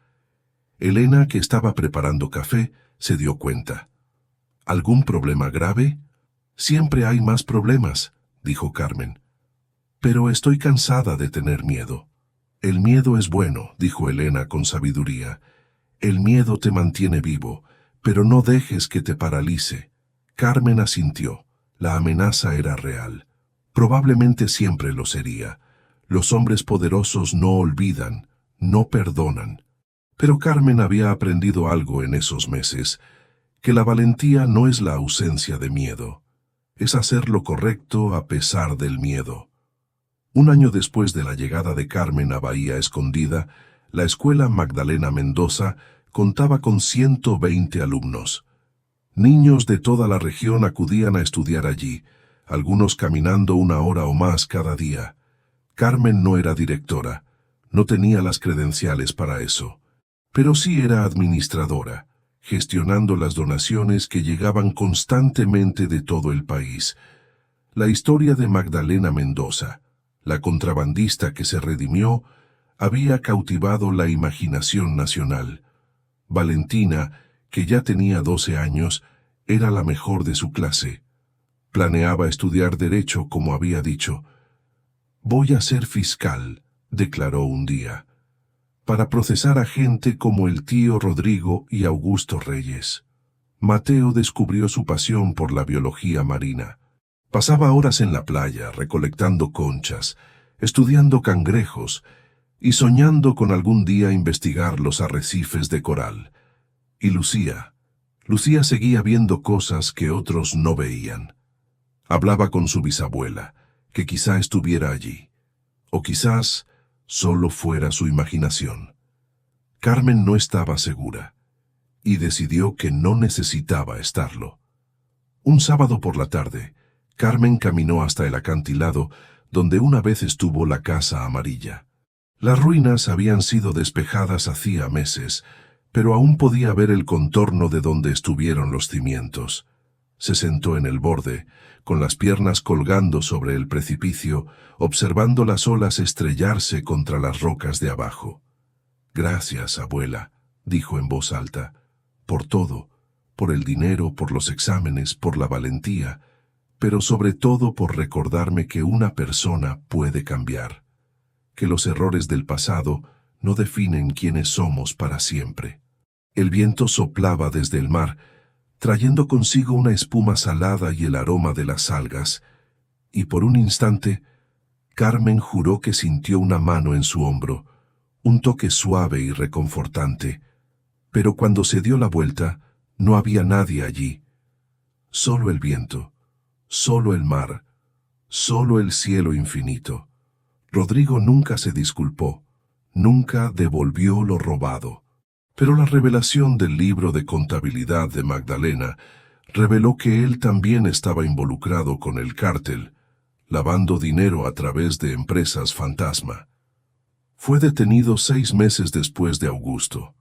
Elena, que estaba preparando café, se dio cuenta. «¿Algún problema grave?» «Siempre hay más problemas», dijo Carmen. «Pero estoy cansada de tener miedo». «El miedo es bueno», dijo Elena con sabiduría. «El miedo te mantiene vivo, pero no dejes que te paralice». Carmen asintió. La amenaza era real. Probablemente siempre lo sería. Los hombres poderosos no olvidan, no perdonan. Pero Carmen había aprendido algo en esos meses, que la valentía no es la ausencia de miedo. Es hacer lo correcto a pesar del miedo. Un año después de la llegada de Carmen a Bahía Escondida, la escuela Magdalena Mendoza contaba con 120 alumnos. Niños de toda la región acudían a estudiar allí, algunos caminando 1 hora o más cada día. Carmen no era directora, no tenía las credenciales para eso, pero sí era administradora, gestionando las donaciones que llegaban constantemente de todo el país. La historia de Magdalena Mendoza, la contrabandista que se redimió, había cautivado la imaginación nacional. Valentina, que ya tenía 12 años, era la mejor de su clase. Planeaba estudiar Derecho, como había dicho. «Voy a ser fiscal», declaró un día, «para procesar a gente como el tío Rodrigo y Augusto Reyes». Mateo descubrió su pasión por la biología marina. Pasaba horas en la playa, recolectando conchas, estudiando cangrejos y soñando con algún día investigar los arrecifes de coral. Y Lucía seguía viendo cosas que otros no veían. Hablaba con su bisabuela, que quizá estuviera allí, o quizás solo fuera su imaginación. Carmen no estaba segura, y decidió que no necesitaba estarlo. Un sábado por la tarde, Carmen caminó hasta el acantilado donde una vez estuvo la Casa Amarilla. Las ruinas habían sido despejadas hacía meses, pero aún podía ver el contorno de donde estuvieron los cimientos. Se sentó en el borde, con las piernas colgando sobre el precipicio, observando las olas estrellarse contra las rocas de abajo. «Gracias, abuela», dijo en voz alta, por todo, por el dinero, por los exámenes, por la valentía, pero sobre todo por recordarme que una persona puede cambiar, que los errores del pasado no definen quiénes somos para siempre. El viento soplaba desde el mar, trayendo consigo una espuma salada y el aroma de las algas, y por un instante, Carmen juró que sintió una mano en su hombro, un toque suave y reconfortante, pero cuando se dio la vuelta, no había nadie allí. Solo el viento, solo el mar, solo el cielo infinito. Rodrigo nunca se disculpó, nunca devolvió lo robado. Pero la revelación del libro de contabilidad de Magdalena reveló que él también estaba involucrado con el cártel, lavando dinero a través de empresas fantasma. Fue detenido 6 meses después de Augusto.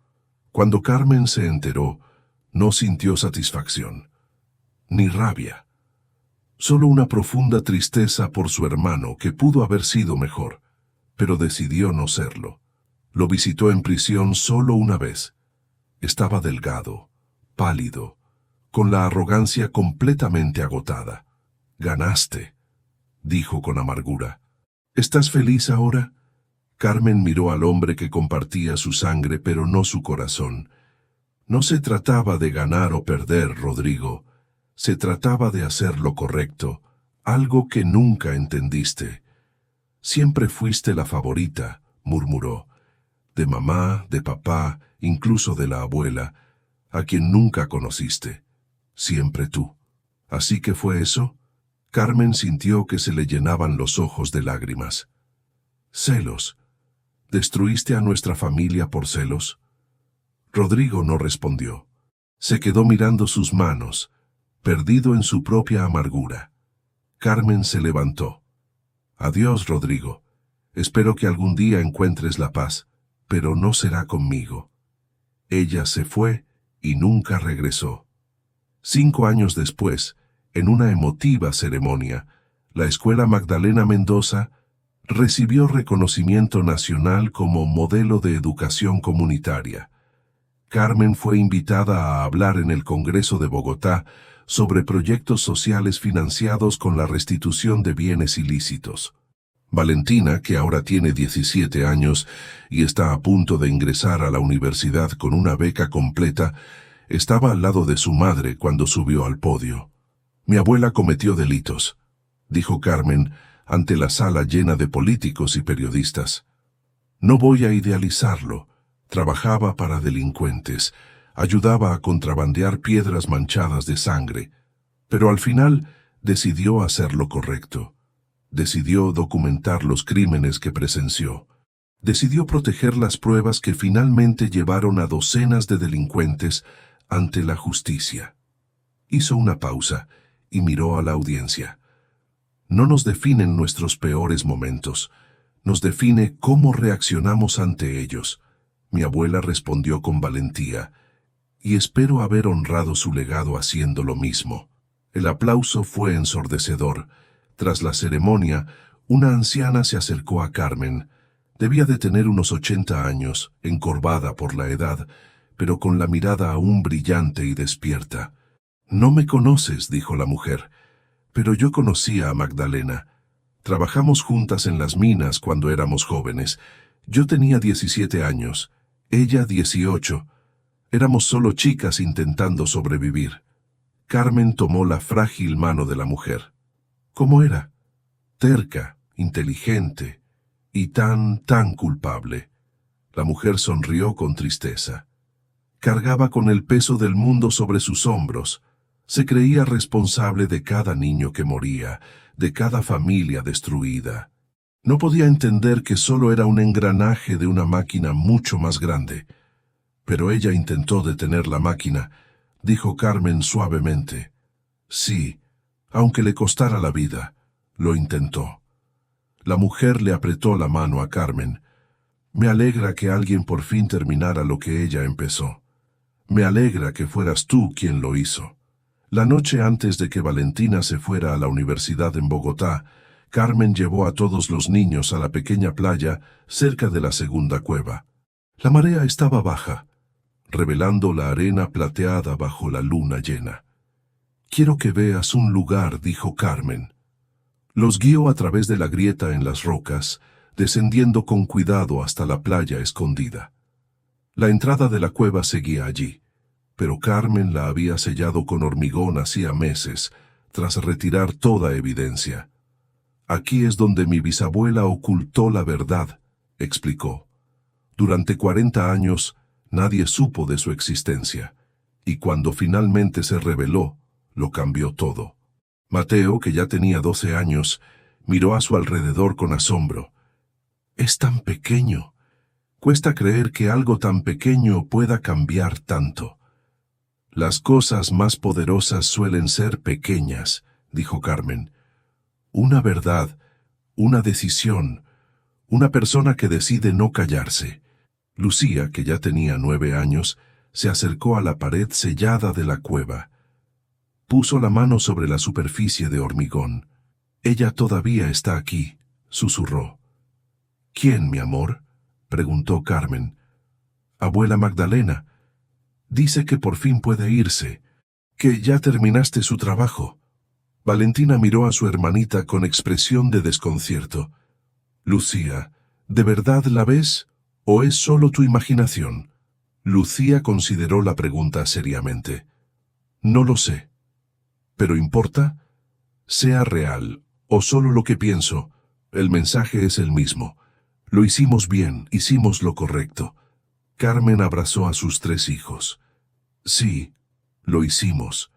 Cuando Carmen se enteró, no sintió satisfacción, ni rabia. Solo una profunda tristeza por su hermano que pudo haber sido mejor, pero decidió no serlo. Lo visitó en prisión solo una vez. Estaba delgado, pálido, con la arrogancia completamente agotada. «Ganaste», dijo con amargura. «¿Estás feliz ahora?» Carmen miró al hombre que compartía su sangre, pero no su corazón. No se trataba de ganar o perder, Rodrigo. Se trataba de hacer lo correcto, algo que nunca entendiste. «Siempre fuiste la favorita», murmuró. «De mamá, de papá, incluso de la abuela, a quien nunca conociste. Siempre tú». «¿Así que fue eso?» Carmen sintió que se le llenaban los ojos de lágrimas. «Celos. ¿Destruiste a nuestra familia por celos?» Rodrigo no respondió. Se quedó mirando sus manos, perdido en su propia amargura. Carmen se levantó. «Adiós, Rodrigo. Espero que algún día encuentres la paz, pero no será conmigo». Ella se fue y nunca regresó. 5 años después, en una emotiva ceremonia, la Escuela Magdalena Mendoza recibió reconocimiento nacional como modelo de educación comunitaria. Carmen fue invitada a hablar en el Congreso de Bogotá sobre proyectos sociales financiados con la restitución de bienes ilícitos. Valentina, que ahora tiene 17 años y está a punto de ingresar a la universidad con una beca completa, estaba al lado de su madre cuando subió al podio. «Mi abuela cometió delitos», dijo Carmen ante la sala llena de políticos y periodistas. «No voy a idealizarlo. Trabajaba para delincuentes, ayudaba a contrabandear piedras manchadas de sangre, pero al final decidió hacer lo correcto. Decidió documentar los crímenes que presenció. Decidió proteger las pruebas que finalmente llevaron a docenas de delincuentes ante la justicia». Hizo una pausa y miró a la audiencia. «No nos definen nuestros peores momentos, nos define cómo reaccionamos ante ellos». Mi abuela respondió con valentía, y espero haber honrado su legado haciendo lo mismo. El aplauso fue ensordecedor. Tras la ceremonia, una anciana se acercó a Carmen. Debía de tener unos 80 años, encorvada por la edad, pero con la mirada aún brillante y despierta. «No me conoces», dijo la mujer, «pero yo conocía a Magdalena. Trabajamos juntas en las minas cuando éramos jóvenes. Yo tenía 17 años, ella 18. Éramos solo chicas intentando sobrevivir». Carmen tomó la frágil mano de la mujer. «¿Cómo era?» «Terca, inteligente y tan culpable». La mujer sonrió con tristeza. Cargaba con el peso del mundo sobre sus hombros. Se creía responsable de cada niño que moría, de cada familia destruida. No podía entender que solo era un engranaje de una máquina mucho más grande. Pero ella intentó detener la máquina, dijo Carmen suavemente. «Sí, aunque le costara la vida, lo intentó». La mujer le apretó la mano a Carmen. «Me alegra que alguien por fin terminara lo que ella empezó. Me alegra que fueras tú quien lo hizo». La noche antes de que Valentina se fuera a la universidad en Bogotá, Carmen llevó a todos los niños a la pequeña playa cerca de la segunda cueva. La marea estaba baja. revelando la arena plateada bajo la luna llena. «Quiero que veas un lugar», dijo Carmen. Los guió a través de la grieta en las rocas, descendiendo con cuidado hasta la playa escondida. La entrada de la cueva seguía allí, pero Carmen la había sellado con hormigón hacía meses, tras retirar toda evidencia. «Aquí es donde mi bisabuela ocultó la verdad», explicó. «Durante 40 años nadie supo de su existencia, y cuando finalmente se reveló, lo cambió todo». Mateo, que ya tenía 12 años, miró a su alrededor con asombro. «Es tan pequeño. Cuesta creer que algo tan pequeño pueda cambiar tanto». «Las cosas más poderosas suelen ser pequeñas», dijo Carmen. «Una verdad, una decisión, una persona que decide no callarse». Lucía, que ya tenía 9 años, se acercó a la pared sellada de la cueva. Puso la mano sobre la superficie de hormigón. «Ella todavía está aquí», susurró. «¿Quién, mi amor?», preguntó Carmen. «Abuela Magdalena. Dice que por fin puede irse, que ya terminaste su trabajo». Valentina miró a su hermanita con expresión de desconcierto. «Lucía, ¿de verdad la ves o es solo tu imaginación?». Lucía consideró la pregunta seriamente. «No lo sé. ¿Pero importa? Sea real o solo lo que pienso, el mensaje es el mismo. Lo hicimos bien, hicimos lo correcto». Carmen abrazó a sus 3 hijos. «Sí, lo hicimos».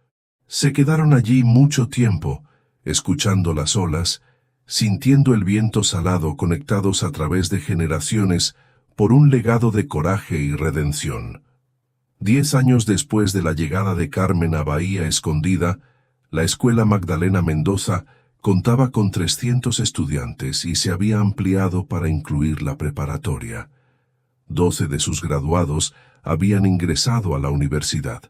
Se quedaron allí mucho tiempo, escuchando las olas, sintiendo el viento salado, conectados a través de generaciones por un legado de coraje y redención. 10 años después de la llegada de Carmen a Bahía Escondida, la Escuela Magdalena Mendoza contaba con 300 estudiantes y se había ampliado para incluir la preparatoria. 12 de sus graduados habían ingresado a la universidad.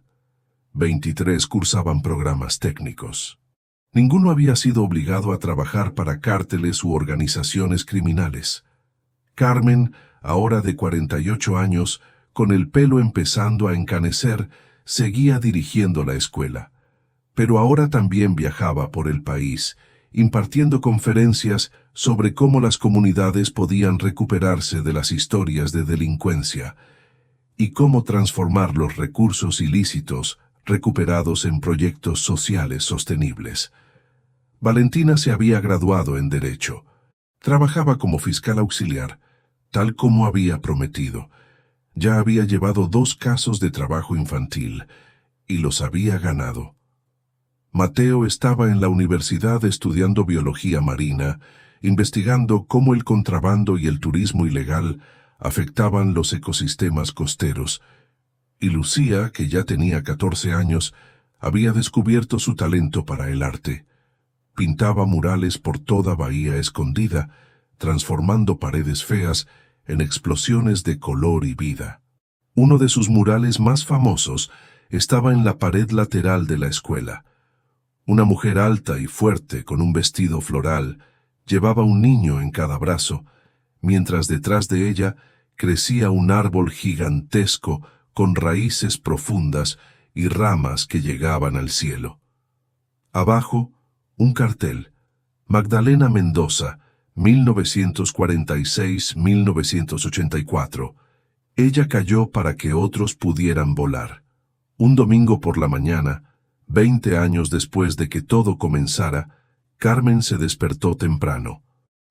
23 cursaban programas técnicos. Ninguno había sido obligado a trabajar para cárteles u organizaciones criminales. Carmen, ahora de 48 años, con el pelo empezando a encanecer, seguía dirigiendo la escuela. Pero ahora también viajaba por el país, impartiendo conferencias sobre cómo las comunidades podían recuperarse de las historias de delincuencia y cómo transformar los recursos ilícitos recuperados en proyectos sociales sostenibles. Valentina se había graduado en Derecho. Trabajaba como fiscal auxiliar, tal como había prometido. Ya había llevado 2 casos de trabajo infantil y los había ganado. Mateo estaba en la universidad estudiando biología marina, investigando cómo el contrabando y el turismo ilegal afectaban los ecosistemas costeros, y Lucía, que ya tenía 14 años, había descubierto su talento para el arte. Pintaba murales por toda Bahía Escondida, transformando paredes feas en explosiones de color y vida. Uno de sus murales más famosos estaba en la pared lateral de la escuela. Una mujer alta y fuerte con un vestido floral llevaba un niño en cada brazo, mientras detrás de ella crecía un árbol gigantesco con raíces profundas y ramas que llegaban al cielo. Abajo, un cartel: Magdalena Mendoza, 1946-1984. Ella cayó para que otros pudieran volar. Un domingo por la mañana, 20 años después de que todo comenzara, Carmen se despertó temprano.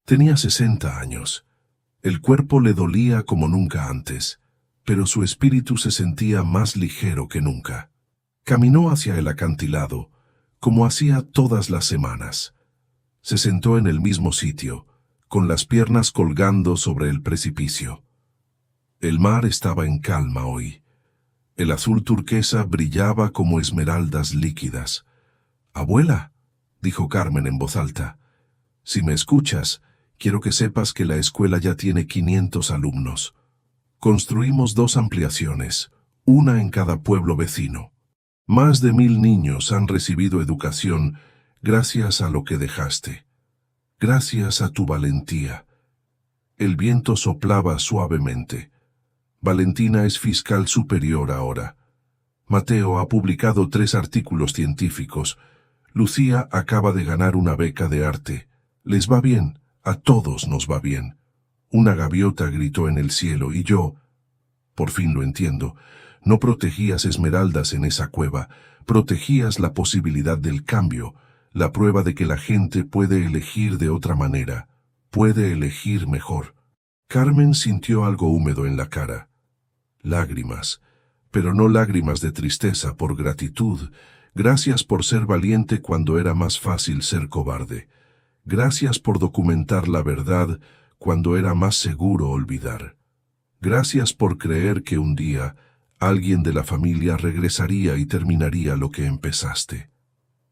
Tenía 60 años. El cuerpo le dolía como nunca antes, pero su espíritu se sentía más ligero que nunca. Caminó hacia el acantilado, como hacía todas las semanas. Se sentó en el mismo sitio, con las piernas colgando sobre el precipicio. El mar estaba en calma hoy. El azul turquesa brillaba como esmeraldas líquidas. «Abuela», dijo Carmen en voz alta, «si me escuchas, quiero que sepas que la escuela ya tiene 500 alumnos. Construimos 2 ampliaciones, una en cada pueblo vecino. Más de 1000 niños han recibido educación gracias a lo que dejaste. Gracias a tu valentía». El viento soplaba suavemente. Valentina es fiscal superior ahora. Mateo ha publicado 3 artículos científicos. Lucía acaba de ganar una beca de arte. Les va bien, a todos nos va bien. Una gaviota gritó en el cielo y yo, por fin lo entiendo, no protegías esmeraldas en esa cueva, protegías la posibilidad del cambio, la prueba de que la gente puede elegir de otra manera, puede elegir mejor. Carmen sintió algo húmedo en la cara. Lágrimas, pero no lágrimas de tristeza, por gratitud. Gracias por ser valiente cuando era más fácil ser cobarde. Gracias por documentar la verdad cuando era más seguro olvidar. Gracias por creer que un día alguien de la familia regresaría y terminaría lo que empezaste.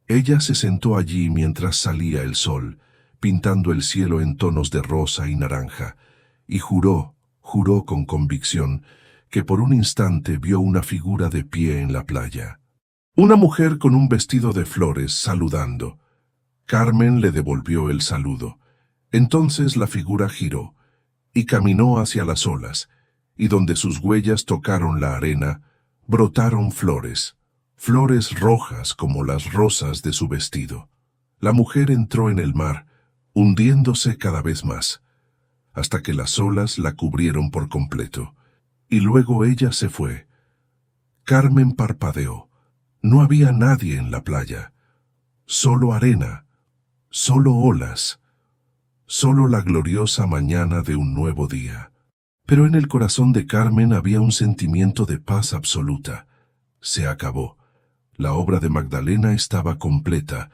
Ella se sentó allí mientras salía el sol, pintando el cielo en tonos de rosa y naranja, y juró con convicción, que por un instante vio una figura de pie en la playa. Una mujer con un vestido de flores saludando. Carmen le devolvió el saludo. Entonces la figura giró y caminó hacia las olas, y donde sus huellas tocaron la arena, brotaron flores, flores rojas como las rosas de su vestido. La mujer entró en el mar, hundiéndose cada vez más, hasta que las olas la cubrieron por completo, y luego ella se fue. Carmen parpadeó. No había nadie en la playa, solo arena, solo olas, solo la gloriosa mañana de un nuevo día. Pero en el corazón de Carmen había un sentimiento de paz absoluta. Se acabó. La obra de Magdalena estaba completa,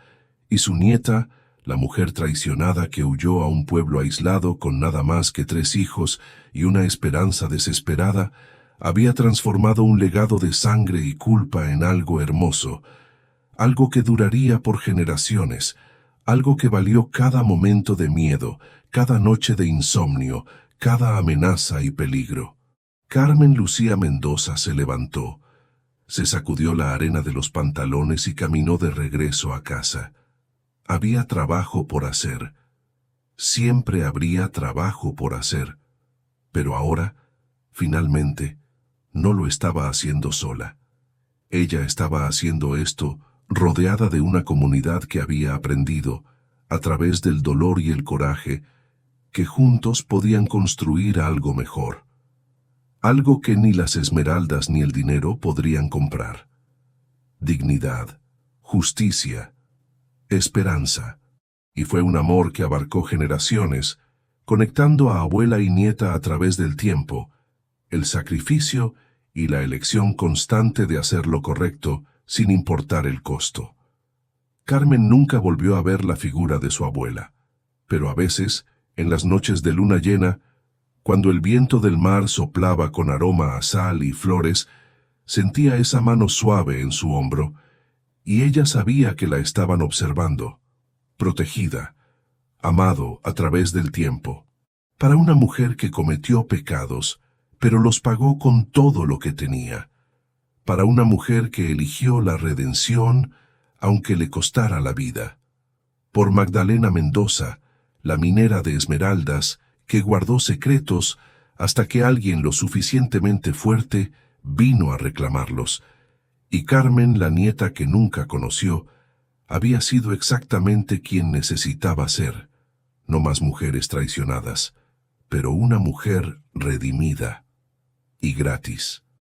y su nieta, la mujer traicionada que huyó a un pueblo aislado con nada más que 3 hijos y una esperanza desesperada, había transformado un legado de sangre y culpa en algo hermoso, algo que duraría por generaciones, algo que valió cada momento de miedo, cada noche de insomnio, cada amenaza y peligro. Carmen Lucía Mendoza se levantó, se sacudió la arena de los pantalones y caminó de regreso a casa. Había trabajo por hacer. Siempre habría trabajo por hacer. Pero ahora, finalmente, no lo estaba haciendo sola. Ella estaba haciendo esto rodeada de una comunidad que había aprendido, a través del dolor y el coraje, que juntos podían construir algo mejor. Algo que ni las esmeraldas ni el dinero podrían comprar. Dignidad, justicia, esperanza. Y fue un amor que abarcó generaciones, conectando a abuela y nieta a través del tiempo, el sacrificio y la elección constante de hacer lo correcto sin importar el costo. Carmen nunca volvió a ver la figura de su abuela, pero a veces, en las noches de luna llena, cuando el viento del mar soplaba con aroma a sal y flores, sentía esa mano suave en su hombro, y ella sabía que la estaban observando, protegida, amado a través del tiempo. Para una mujer que cometió pecados, pero los pagó con todo lo que tenía. Para una mujer que eligió la redención, aunque le costara la vida. Por Magdalena Mendoza, la minera de esmeraldas, que guardó secretos hasta que alguien lo suficientemente fuerte vino a reclamarlos. Y Carmen, la nieta que nunca conoció, había sido exactamente quien necesitaba ser. No más mujeres traicionadas, pero una mujer redimida y gratis.